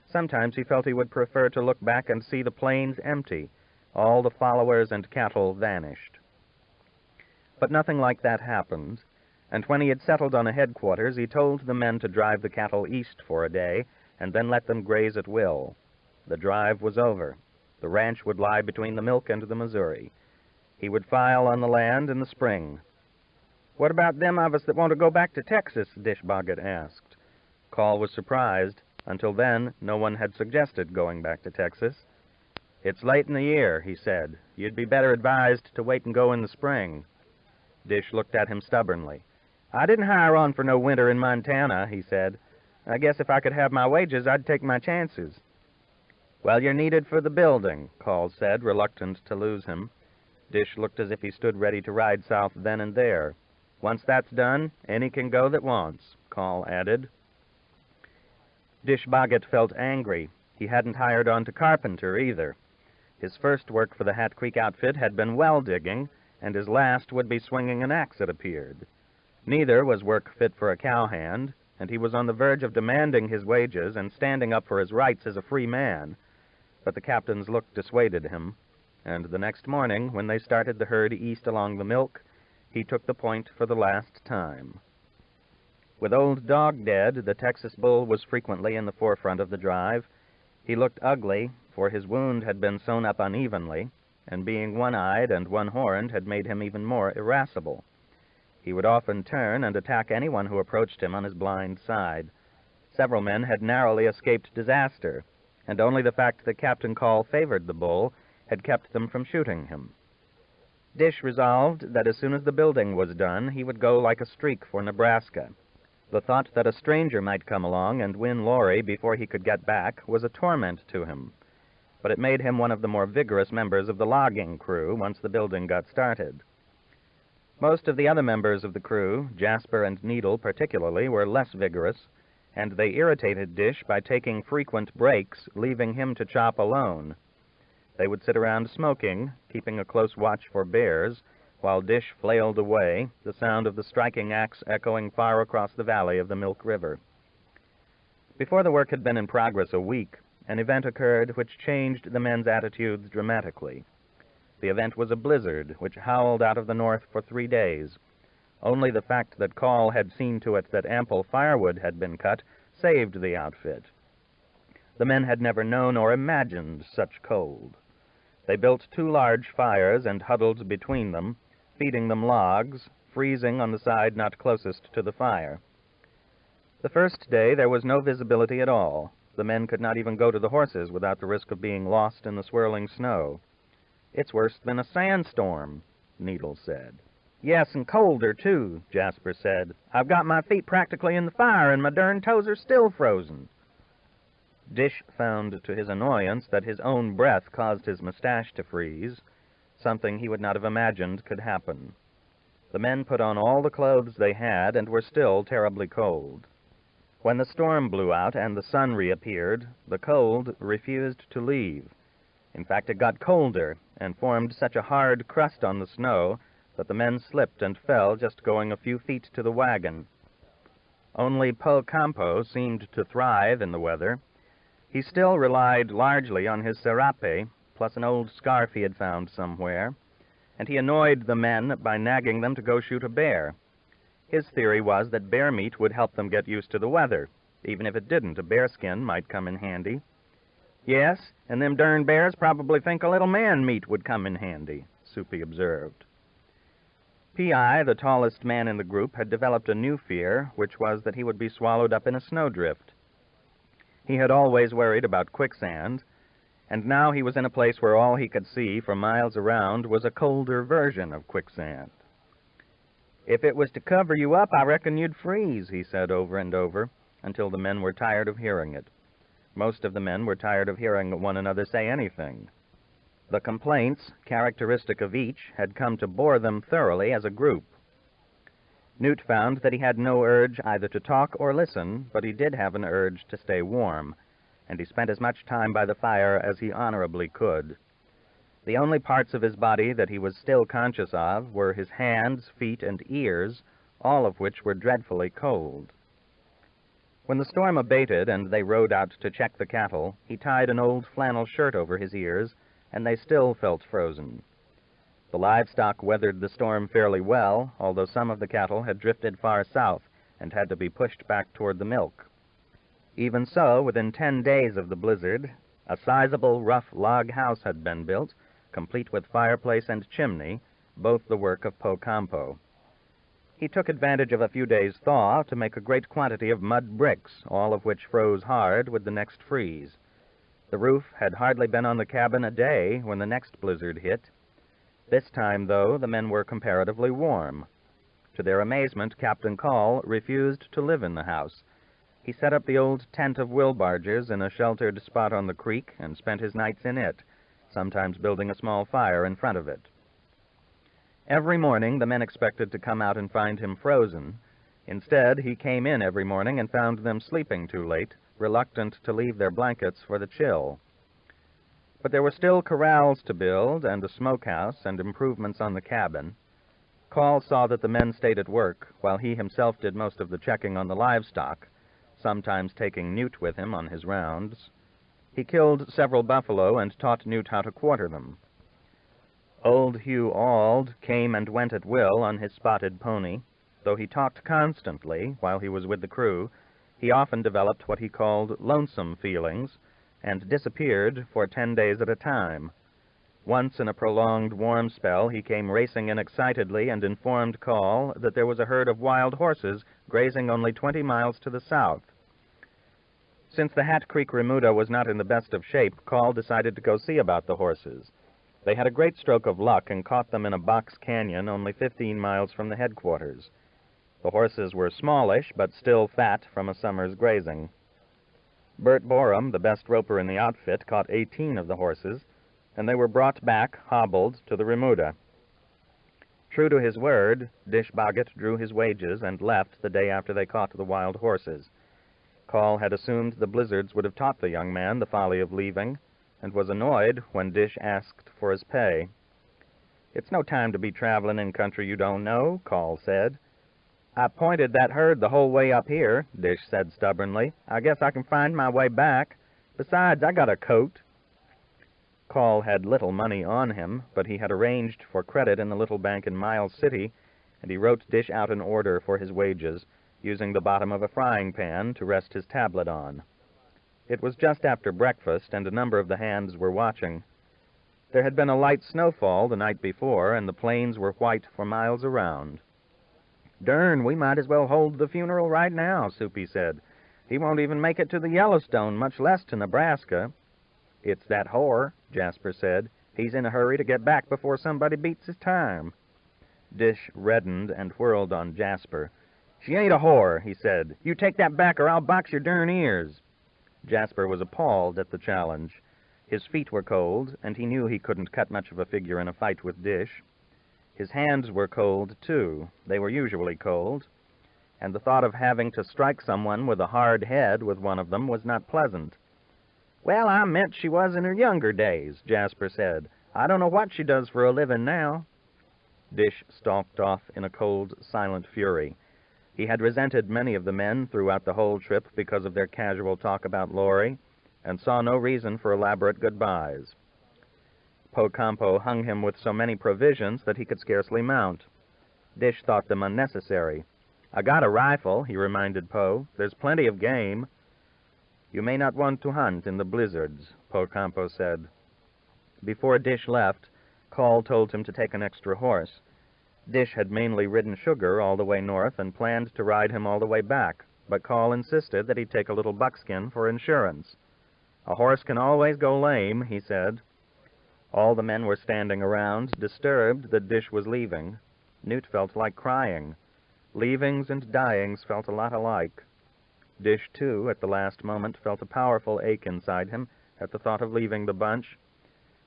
Sometimes he felt he would prefer to look back and see the plains empty, all the followers and cattle vanished. But nothing like that happened, and when he had settled on a headquarters, he told the men to drive the cattle east for a day, and then let them graze at will. The drive was over. The ranch would lie between the Milk and the Missouri. He would file on the land in the spring. "What about them of us that want to go back to Texas?" Dish Boggett asked. Call was surprised. Until then, no one had suggested going back to Texas. "It's late in the year," he said. "You'd be better advised to wait and go in the spring." Dish looked at him stubbornly. "I didn't hire on for no winter in Montana," he said. "I guess if I could have my wages, I'd take my chances." "Well, you're needed for the building," Call said, reluctant to lose him. Dish looked as if he stood ready to ride south then and there. "Once that's done, any can go that wants," Call added. Dish Boggett felt angry. He hadn't hired on to carpenter, either. His first work for the Hat Creek outfit had been well digging, and his last would be swinging an axe, it appeared. Neither was work fit for a cowhand, and he was on the verge of demanding his wages and standing up for his rights as a free man. But the captain's look dissuaded him, and the next morning, when they started the herd east along the milk, he took the point for the last time. With Old Dog dead, the Texas bull was frequently in the forefront of the drive. He looked ugly, for his wound had been sewn up unevenly, and being one-eyed and one-horned had made him even more irascible. He would often turn and attack anyone who approached him on his blind side. Several men had narrowly escaped disaster, and only the fact that Captain Call favored the bull had kept them from shooting him. Dish resolved that as soon as the building was done, he would go like a streak for Nebraska. The thought that a stranger might come along and win Laurie before he could get back was a torment to him, but it made him one of the more vigorous members of the logging crew once the building got started. Most of the other members of the crew, Jasper and Needle particularly, were less vigorous, and they irritated Dish by taking frequent breaks, leaving him to chop alone. They would sit around smoking, keeping a close watch for bears, while Dish flailed away, the sound of the striking axe echoing far across the valley of the Milk River. Before the work had been in progress a week, an event occurred which changed the men's attitudes dramatically. The event was a blizzard, which howled out of the north for 3 days. Only the fact that Call had seen to it that ample firewood had been cut saved the outfit. The men had never known or imagined such cold. They built 2 large fires and huddled between them, feeding them logs, freezing on the side not closest to the fire. The first day there was no visibility at all. The men could not even go to the horses without the risk of being lost in the swirling snow. "It's worse than a sandstorm," Needle said. "Yes, and colder, too," Jasper said. "I've got my feet practically in the fire, and my darn toes are still frozen." Dish found to his annoyance that his own breath caused his mustache to freeze, something he would not have imagined could happen. The men put on all the clothes they had and were still terribly cold. When the storm blew out and the sun reappeared, the cold refused to leave. In fact, it got colder and formed such a hard crust on the snow that the men slipped and fell just going a few feet to the wagon. Only Po Campo seemed to thrive in the weather. He still relied largely on his serape, plus an old scarf he had found somewhere, and he annoyed the men by nagging them to go shoot a bear. His theory was that bear meat would help them get used to the weather. Even if it didn't, a bearskin might come in handy. "Yes, and them darn bears probably think a little man meat would come in handy," Soupy observed. P.I., the tallest man in the group, had developed a new fear, which was that he would be swallowed up in a snowdrift. He had always worried about quicksand, and now he was in a place where all he could see for miles around was a colder version of quicksand. "If it was to cover you up, I reckon you'd freeze," he said over and over, until the men were tired of hearing it. Most of the men were tired of hearing one another say anything. The complaints, characteristic of each, had come to bore them thoroughly as a group. Newt found that he had no urge either to talk or listen, but he did have an urge to stay warm, and he spent as much time by the fire as he honorably could. The only parts of his body that he was still conscious of were his hands, feet, and ears, all of which were dreadfully cold. When the storm abated and they rode out to check the cattle, he tied an old flannel shirt over his ears, and they still felt frozen. The livestock weathered the storm fairly well, although some of the cattle had drifted far south and had to be pushed back toward the milk. Even so, within 10 days of the blizzard, a sizable rough log house had been built, complete with fireplace and chimney, both the work of Po Campo. He took advantage of a few days' thaw to make a great quantity of mud bricks, all of which froze hard with the next freeze. The roof had hardly been on the cabin a day when the next blizzard hit. This time, though, the men were comparatively warm. To their amazement, Captain Call refused to live in the house. He set up the old tent of wheelbarges in a sheltered spot on the creek and spent his nights in it, sometimes building a small fire in front of it. Every morning the men expected to come out and find him frozen. Instead, he came in every morning and found them sleeping too late, reluctant to leave their blankets for the chill. But there were still corrals to build, and a smokehouse, and improvements on the cabin. Call saw that the men stayed at work, while he himself did most of the checking on the livestock, sometimes taking Newt with him on his rounds. He killed several buffalo and taught Newt how to quarter them. Old Hugh Auld came and went at will on his spotted pony. Though he talked constantly while he was with the crew, he often developed what he called lonesome feelings, and disappeared for 10 days at a time. Once in a prolonged warm spell, he came racing in excitedly and informed Call that there was a herd of wild horses grazing only 20 miles to the south. Since the Hat Creek remuda was not in the best of shape, Call decided to go see about the horses. They had a great stroke of luck and caught them in a box canyon only 15 miles from the headquarters. The horses were smallish, but still fat from a summer's grazing. Bert Borum, the best roper in the outfit, caught 18 of the horses, and they were brought back, hobbled, to the remuda. True to his word, Dish Boggett drew his wages and left the day after they caught the wild horses. Call had assumed the blizzards would have taught the young man the folly of leaving, and was annoyed when Dish asked for his pay. "It's no time to be traveling in country you don't know," Call said. "I pointed that herd the whole way up here," Dish said stubbornly. "I guess I can find my way back. Besides, I got a coat." Call had little money on him, but he had arranged for credit in the little bank in Miles City, and he wrote Dish out an order for his wages, using the bottom of a frying pan to rest his tablet on. It was just after breakfast, and a number of the hands were watching. There had been a light snowfall the night before, and the plains were white for miles around. "Dern, we might as well hold the funeral right now," Soupy said. "He won't even make it to the Yellowstone, much less to Nebraska." "It's that whore," Jasper said. "He's in a hurry to get back before somebody beats his time." Dish reddened and whirled on Jasper. "She ain't a whore," he said. "You take that back or I'll box your darn ears." Jasper was appalled at the challenge. His feet were cold, and he knew he couldn't cut much of a figure in a fight with Dish. His hands were cold, too. They were usually cold, and the thought of having to strike someone with a hard head with one of them was not pleasant. "Well, I meant she was in her younger days," Jasper said. "I don't know what she does for a living now." Dish stalked off in a cold, silent fury. He had resented many of the men throughout the whole trip because of their casual talk about Laurie, and saw no reason for elaborate goodbyes. Pocampo hung him with so many provisions that he could scarcely mount. Dish thought them unnecessary. "I got a rifle," he reminded Poe. "There's plenty of game." "You may not want to hunt in the blizzards," Pocampo said. Before Dish left, Call told him to take an extra horse. Dish had mainly ridden Sugar all the way north and planned to ride him all the way back, but Call insisted that he take a little buckskin for insurance. "A horse can always go lame," he said. All the men were standing around, disturbed that Dish was leaving. Newt felt like crying. Leavings and dyings felt a lot alike. Dish, too, at the last moment, felt a powerful ache inside him at the thought of leaving the bunch.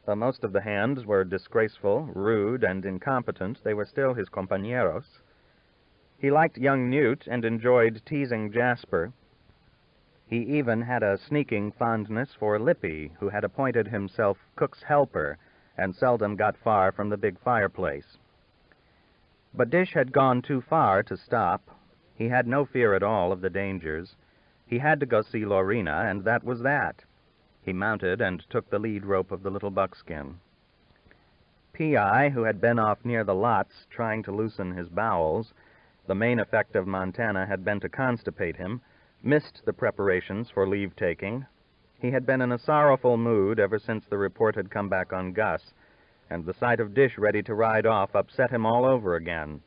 Though most of the hands were disgraceful, rude, and incompetent, they were still his compañeros. He liked young Newt and enjoyed teasing Jasper. He even had a sneaking fondness for Lippy, who had appointed himself cook's helper and seldom got far from the big fireplace. But Dish had gone too far to stop. He had no fear at all of the dangers. He had to go see Lorena, and that was that. He mounted and took the lead rope of the little buckskin. P.I., who had been off near the lots trying to loosen his bowels, the main effect of Montana had been to constipate him, missed the preparations for leave-taking. He had been in a sorrowful mood ever since the report had come back on Gus, and the sight of Dish ready to ride off upset him all over again.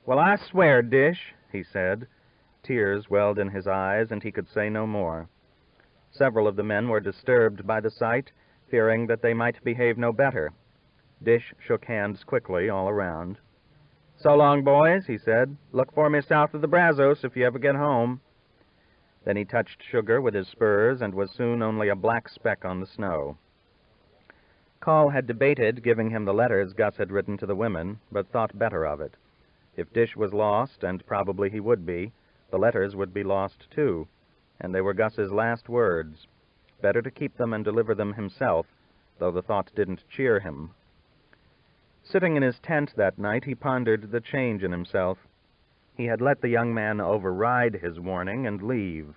"Well, I swear, Dish," he said. Tears welled in his eyes, and he could say no more. Several of the men were disturbed by the sight, fearing that they might behave no better. Dish shook hands quickly all around. "So long, boys," he said. "Look for me south of the Brazos if you ever get home." Then he touched Sugar with his spurs and was soon only a black speck on the snow. Call had debated giving him the letters Gus had written to the women, but thought better of it. If Dish was lost, and probably he would be, the letters would be lost too, and they were Gus's last words. Better to keep them and deliver them himself, though the thought didn't cheer him. Sitting in his tent that night, he pondered the change in himself. He had let the young man override his warning and leave.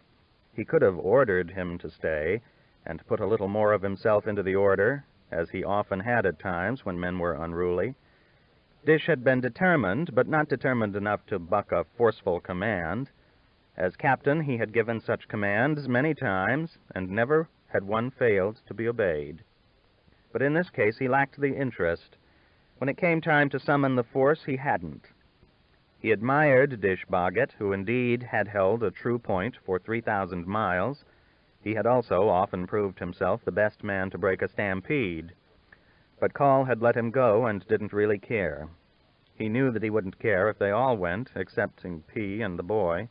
He could have ordered him to stay, and put a little more of himself into the order, as he often had at times when men were unruly. Dish had been determined, but not determined enough to buck a forceful command. As captain, he had given such commands many times, and never had one failed to be obeyed. But in this case, he lacked the interest. When it came time to summon the force, he hadn't. He admired Dish Boggett, who indeed had held a true point for 3,000 miles. He had also often proved himself the best man to break a stampede. But Call had let him go and didn't really care. He knew that he wouldn't care if they all went, excepting P and the boy.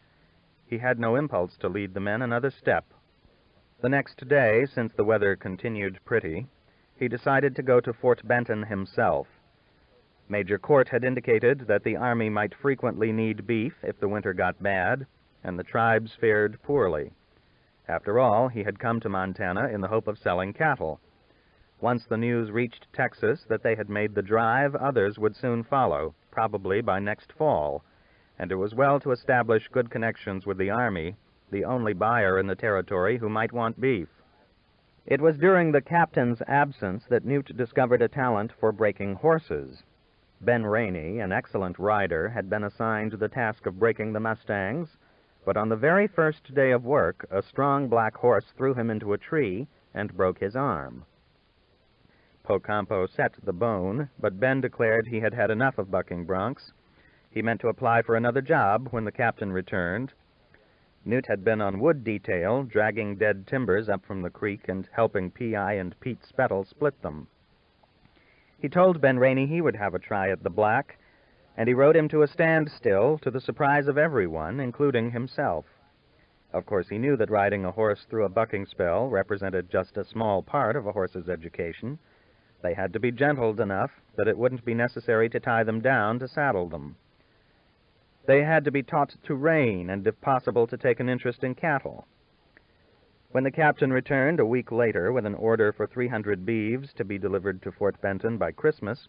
He had no impulse to lead the men another step. The next day, since the weather continued pretty, he decided to go to Fort Benton himself. Major Court had indicated that the army might frequently need beef if the winter got bad, and the tribes fared poorly. After all, he had come to Montana in the hope of selling cattle. Once the news reached Texas that they had made the drive, others would soon follow, probably by next fall, and it was well to establish good connections with the army, the only buyer in the territory who might want beef. It was during the captain's absence that Newt discovered a talent for breaking horses. Ben Rainey, an excellent rider, had been assigned the task of breaking the mustangs, but on the very first day of work, a strong black horse threw him into a tree and broke his arm. Pocampo set the bone, but Ben declared he had had enough of bucking broncs. He meant to apply for another job when the captain returned. Newt had been on wood detail, dragging dead timbers up from the creek and helping P.I. and Pete Spettle split them. He told Ben Rainey he would have a try at the black, and he rode him to a standstill to the surprise of everyone, including himself. Of course, he knew that riding a horse through a bucking spell represented just a small part of a horse's education. They had to be gentled enough that it wouldn't be necessary to tie them down to saddle them. They had to be taught to rein and, if possible, to take an interest in cattle. When the captain returned a week later with an order for 300 beeves to be delivered to Fort Benton by Christmas,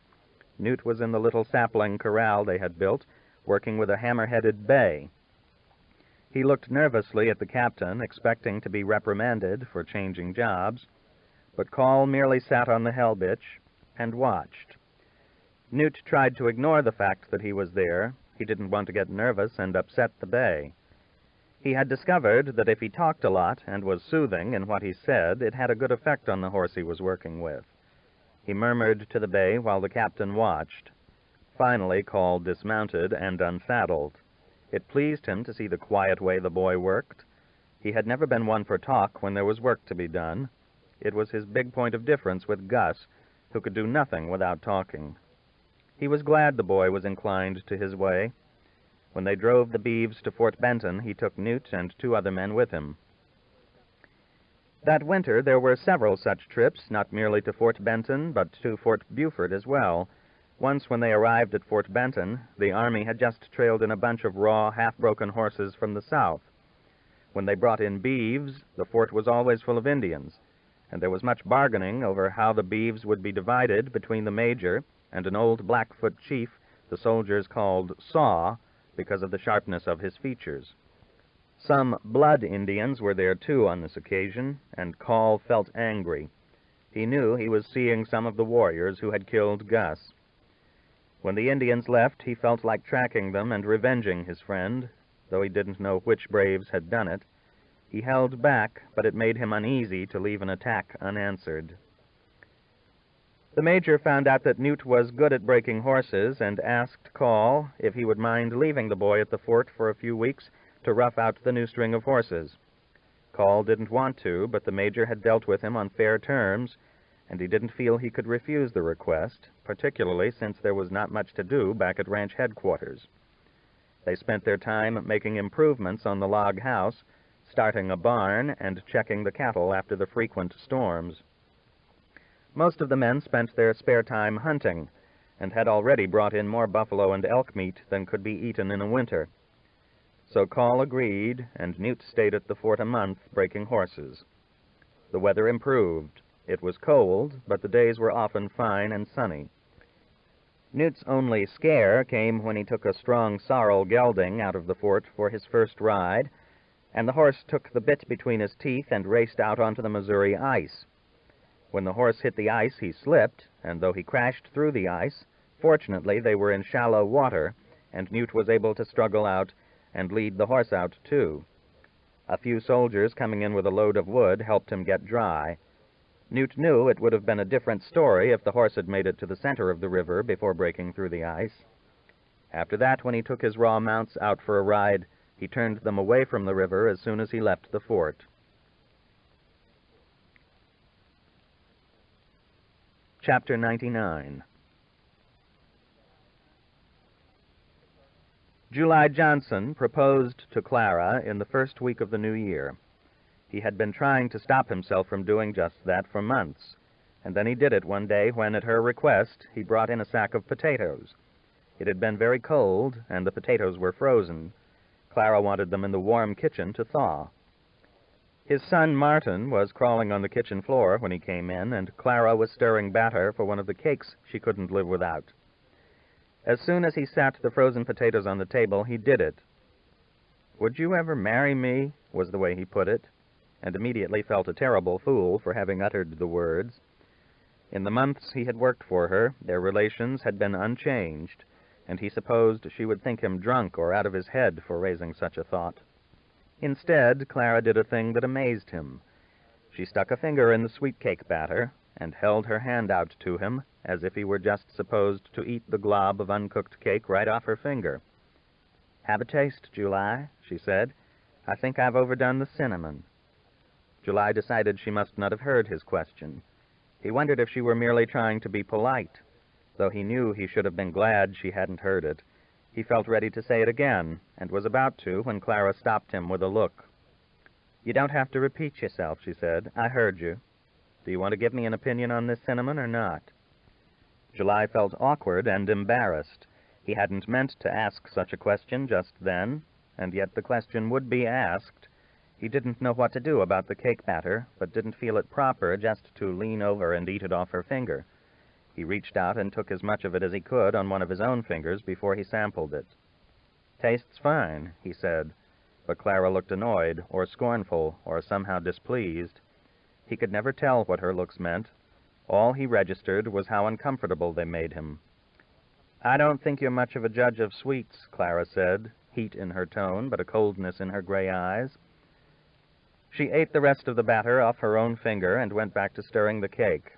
Newt was in the little sapling corral they had built, working with a hammer-headed bay. He looked nervously at the captain, expecting to be reprimanded for changing jobs, but Call merely sat on the hell-bitch and watched. Newt tried to ignore the fact that he was there. He didn't want to get nervous and upset the bay. He had discovered that if he talked a lot and was soothing in what he said, it had a good effect on the horse he was working with. He murmured to the bay while the captain watched. Finally, Call dismounted and unsaddled. It pleased him to see the quiet way the boy worked. He had never been one for talk when there was work to be done. It was his big point of difference with Gus, who could do nothing without talking. He was glad the boy was inclined to his way. When they drove the beeves to Fort Benton, he took Newt and 2 other men with him. That winter there were several such trips, not merely to Fort Benton, but to Fort Buford as well. Once when they arrived at Fort Benton, the army had just trailed in a bunch of raw, half-broken horses from the south. When they brought in beeves, the fort was always full of Indians, and there was much bargaining over how the beeves would be divided between the major and an old Blackfoot chief the soldiers called Saw, because of the sharpness of his features. Some blood Indians were there, too, on this occasion, and Call felt angry. He knew he was seeing some of the warriors who had killed Gus. When the Indians left, he felt like tracking them and revenging his friend, though he didn't know which braves had done it. He held back, but it made him uneasy to leave an attack unanswered. The major found out that Newt was good at breaking horses and asked Call if he would mind leaving the boy at the fort for a few weeks to rough out the new string of horses. Call didn't want to, but the major had dealt with him on fair terms, and he didn't feel he could refuse the request, particularly since there was not much to do back at ranch headquarters. They spent their time making improvements on the log house, starting a barn, and checking the cattle after the frequent storms. Most of the men spent their spare time hunting, and had already brought in more buffalo and elk meat than could be eaten in a winter. So Call agreed, and Newt stayed at the fort a month, breaking horses. The weather improved. It was cold, but the days were often fine and sunny. Newt's only scare came when he took a strong sorrel gelding out of the fort for his first ride, and the horse took the bit between his teeth and raced out onto the Missouri ice. When the horse hit the ice, he slipped, and though he crashed through the ice, fortunately they were in shallow water, and Newt was able to struggle out and lead the horse out, too. A few soldiers coming in with a load of wood helped him get dry. Newt knew it would have been a different story if the horse had made it to the center of the river before breaking through the ice. After that, when he took his raw mounts out for a ride, he turned them away from the river as soon as he left the fort. Chapter 99. July Johnson proposed to Clara in the first week of the new year. He had been trying to stop himself from doing just that for months, and then he did it one day when, at her request, he brought in a sack of potatoes. It had been very cold, and the potatoes were frozen. Clara wanted them in the warm kitchen to thaw. His son Martin was crawling on the kitchen floor when he came in, and Clara was stirring batter for one of the cakes she couldn't live without. As soon as he sat the frozen potatoes on the table, he did it. "Would you ever marry me?" was the way he put it, and immediately felt a terrible fool for having uttered the words. In the months he had worked for her, their relations had been unchanged, and he supposed she would think him drunk or out of his head for raising such a thought. Instead, Clara did a thing that amazed him. She stuck a finger in the sweet cake batter and held her hand out to him, as if he were just supposed to eat the glob of uncooked cake right off her finger. "Have a taste, July," she said. "I think I've overdone the cinnamon." July decided she must not have heard his question. He wondered if she were merely trying to be polite. Though he knew he should have been glad she hadn't heard it, he felt ready to say it again, and was about to when Clara stopped him with a look. "You don't have to repeat yourself," she said. "I heard you. Do you want to give me an opinion on this cinnamon or not?" July felt awkward and embarrassed. He hadn't meant to ask such a question just then, and yet the question would be asked. He didn't know what to do about the cake batter, but didn't feel it proper just to lean over and eat it off her finger. He reached out and took as much of it as he could on one of his own fingers before he sampled it. "Tastes fine," he said, but Clara looked annoyed, or scornful, or somehow displeased. He could never tell what her looks meant. All he registered was how uncomfortable they made him. "I don't think you're much of a judge of sweets," Clara said, heat in her tone, but a coldness in her gray eyes. She ate the rest of the batter off her own finger and went back to stirring the cake.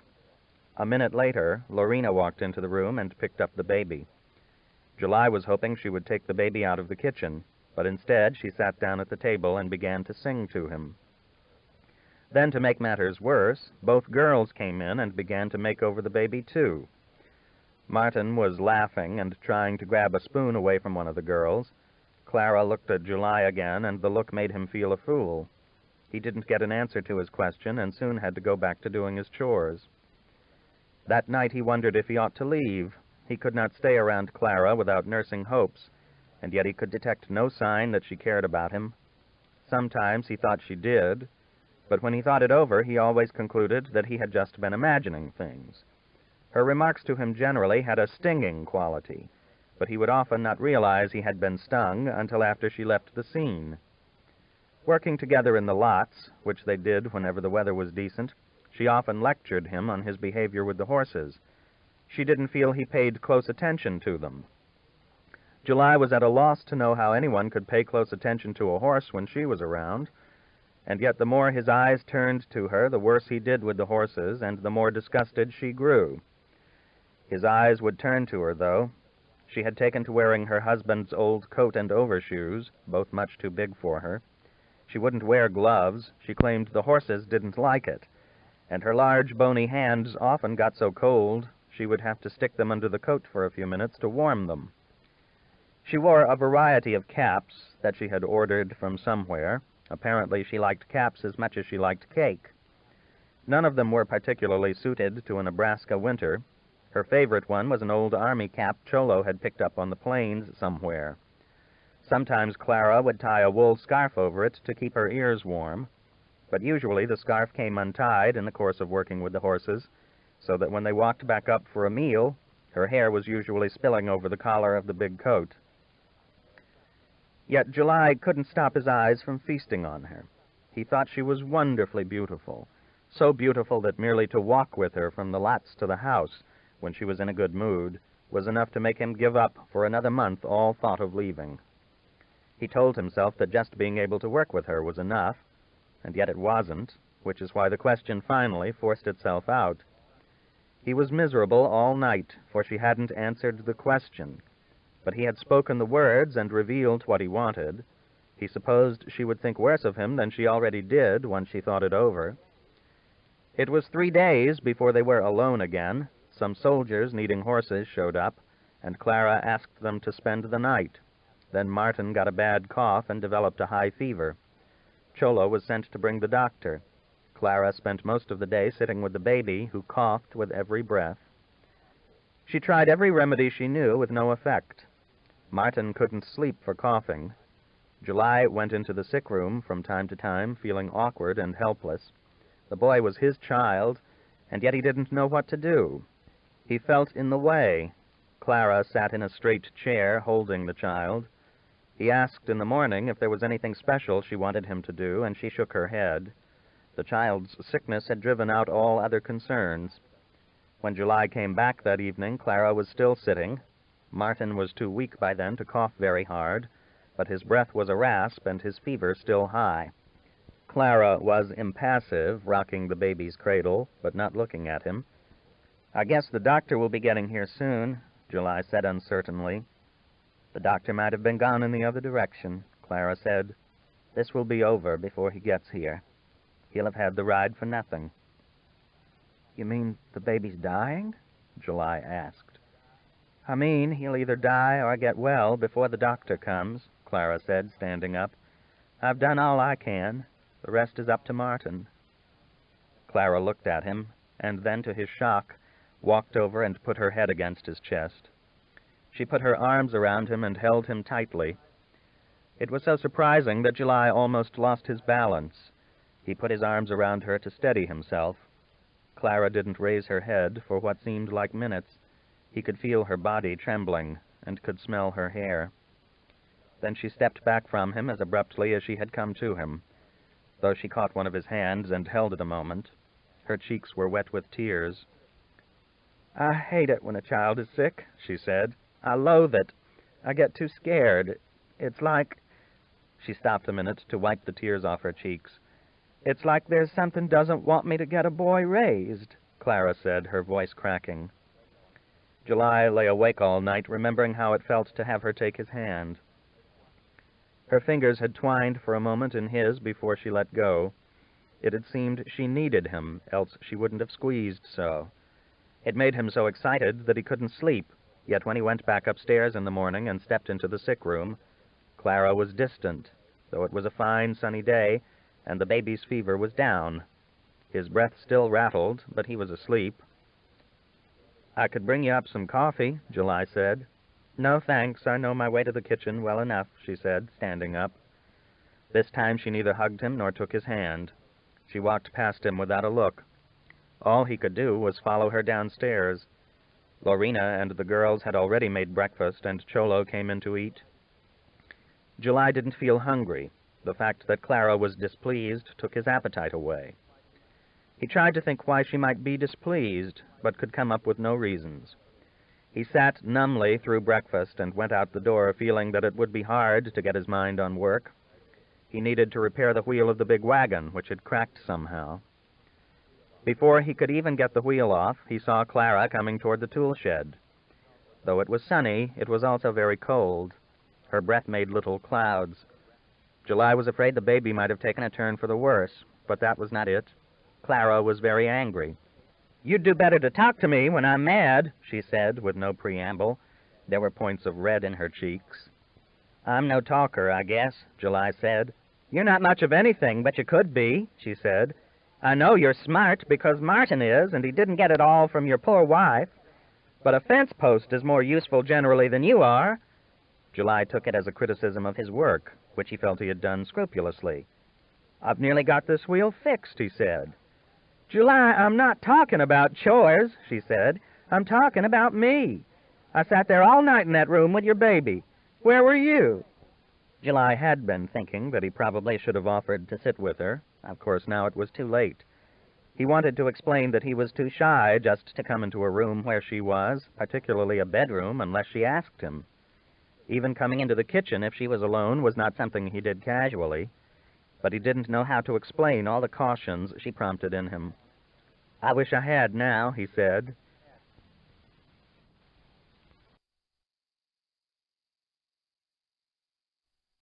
A minute later, Lorena walked into the room and picked up the baby. July was hoping she would take the baby out of the kitchen, but instead she sat down at the table and began to sing to him. Then, to make matters worse, both girls came in and began to make over the baby, too. Martin was laughing and trying to grab a spoon away from one of the girls. Clara looked at July again, and the look made him feel a fool. He didn't get an answer to his question and soon had to go back to doing his chores. That night he wondered if he ought to leave. He could not stay around Clara without nursing hopes, and yet he could detect no sign that she cared about him. Sometimes he thought she did, but when he thought it over, he always concluded that he had just been imagining things. Her remarks to him generally had a stinging quality, but he would often not realize he had been stung until after she left the scene. Working together in the lots, which they did whenever the weather was decent, she often lectured him on his behavior with the horses. She didn't feel he paid close attention to them. July was at a loss to know how anyone could pay close attention to a horse when she was around, and yet the more his eyes turned to her, the worse he did with the horses, and the more disgusted she grew. His eyes would turn to her, though. She had taken to wearing her husband's old coat and overshoes, both much too big for her. She wouldn't wear gloves. She claimed the horses didn't like it, and her large, bony hands often got so cold she would have to stick them under the coat for a few minutes to warm them. She wore a variety of caps that she had ordered from somewhere, Apparently she liked caps as much as she liked cake. None of them were particularly suited to a Nebraska winter. Her favorite one was an old army cap Cholo had picked up on the plains somewhere. Sometimes Clara would tie a wool scarf over it to keep her ears warm, but usually the scarf came untied in the course of working with the horses, so that when they walked back up for a meal, her hair was usually spilling over the collar of the big coat. Yet July couldn't stop his eyes from feasting on her. He thought she was wonderfully beautiful, so beautiful that merely to walk with her from the lots to the house, when she was in a good mood, was enough to make him give up for another month all thought of leaving. He told himself that just being able to work with her was enough, and yet it wasn't, which is why the question finally forced itself out. He was miserable all night, for she hadn't answered the question, but he had spoken the words and revealed what he wanted. He supposed she would think worse of him than she already did when she thought it over. It was 3 days before they were alone again. Some soldiers needing horses showed up, and Clara asked them to spend the night. Then Martin got a bad cough and developed a high fever. Cholo was sent to bring the doctor. Clara spent most of the day sitting with the baby, who coughed with every breath. She tried every remedy she knew with no effect. Martin couldn't sleep for coughing. July went into the sick room from time to time, feeling awkward and helpless. The boy was his child, and yet he didn't know what to do. He felt in the way. Clara sat in a straight chair, holding the child. He asked in the morning if there was anything special she wanted him to do, and she shook her head. The child's sickness had driven out all other concerns. When July came back that evening, Clara was still sitting. Martin was too weak by then to cough very hard, but his breath was a rasp and his fever still high. Clara was impassive, rocking the baby's cradle, but not looking at him. "I guess the doctor will be getting here soon," July said uncertainly. "The doctor might have been gone in the other direction," Clara said. "This will be over before he gets here. He'll have had the ride for nothing." "You mean the baby's dying?" July asked. "I mean he'll either die or get well before the doctor comes," Clara said, standing up. "I've done all I can. The rest is up to Martin." Clara looked at him, and then, to his shock, walked over and put her head against his chest. She put her arms around him and held him tightly. It was so surprising that July almost lost his balance. He put his arms around her to steady himself. Clara didn't raise her head for what seemed like minutes. He could feel her body trembling and could smell her hair. Then she stepped back from him as abruptly as she had come to him, though she caught one of his hands and held it a moment. Her cheeks were wet with tears. "I hate it when a child is sick," she said. "I loathe it. I get too scared. It's like—" She stopped a minute to wipe the tears off her cheeks. "It's like there's something doesn't want me to get a boy raised," Clara said, her voice cracking. July lay awake all night, remembering how it felt to have her take his hand. Her fingers had twined for a moment in his before she let go. It had seemed she needed him, else she wouldn't have squeezed so. It made him so excited that he couldn't sleep, yet when he went back upstairs in the morning and stepped into the sick room, Clara was distant, though it was a fine sunny day, and the baby's fever was down. His breath still rattled, but he was asleep. "I could bring you up some coffee," July said. "No, thanks. I know my way to the kitchen well enough," she said, standing up. This time she neither hugged him nor took his hand. She walked past him without a look. All he could do was follow her downstairs. Lorena and the girls had already made breakfast, and Cholo came in to eat. July didn't feel hungry. The fact that Clara was displeased took his appetite away. He tried to think why she might be displeased, but could come up with no reasons. He sat numbly through breakfast and went out the door, feeling that it would be hard to get his mind on work. He needed to repair the wheel of the big wagon, which had cracked somehow. Before he could even get the wheel off, he saw Clara coming toward the tool shed. Though it was sunny, it was also very cold. Her breath made little clouds. July was afraid the baby might have taken a turn for the worse, but that was not it. Clara was very angry. "You'd do better to talk to me when I'm mad," she said, with no preamble. There were points of red in her cheeks. "I'm no talker, I guess," July said. "You're not much of anything, but you could be," she said. "I know you're smart because Martin is, and he didn't get it all from your poor wife. But a fence post is more useful generally than you are." July took it as a criticism of his work, which he felt he had done scrupulously. "I've nearly got this wheel fixed," he said. "July, I'm not talking about chores," she said. "I'm talking about me. I sat there all night in that room with your baby. Where were you?" July had been thinking that he probably should have offered to sit with her. Of course, now it was too late. He wanted to explain that he was too shy just to come into a room where she was, particularly a bedroom, unless she asked him. Even coming into the kitchen if she was alone was not something he did casually, but he didn't know how to explain all the cautions she prompted in him. "I wish I had now," he said.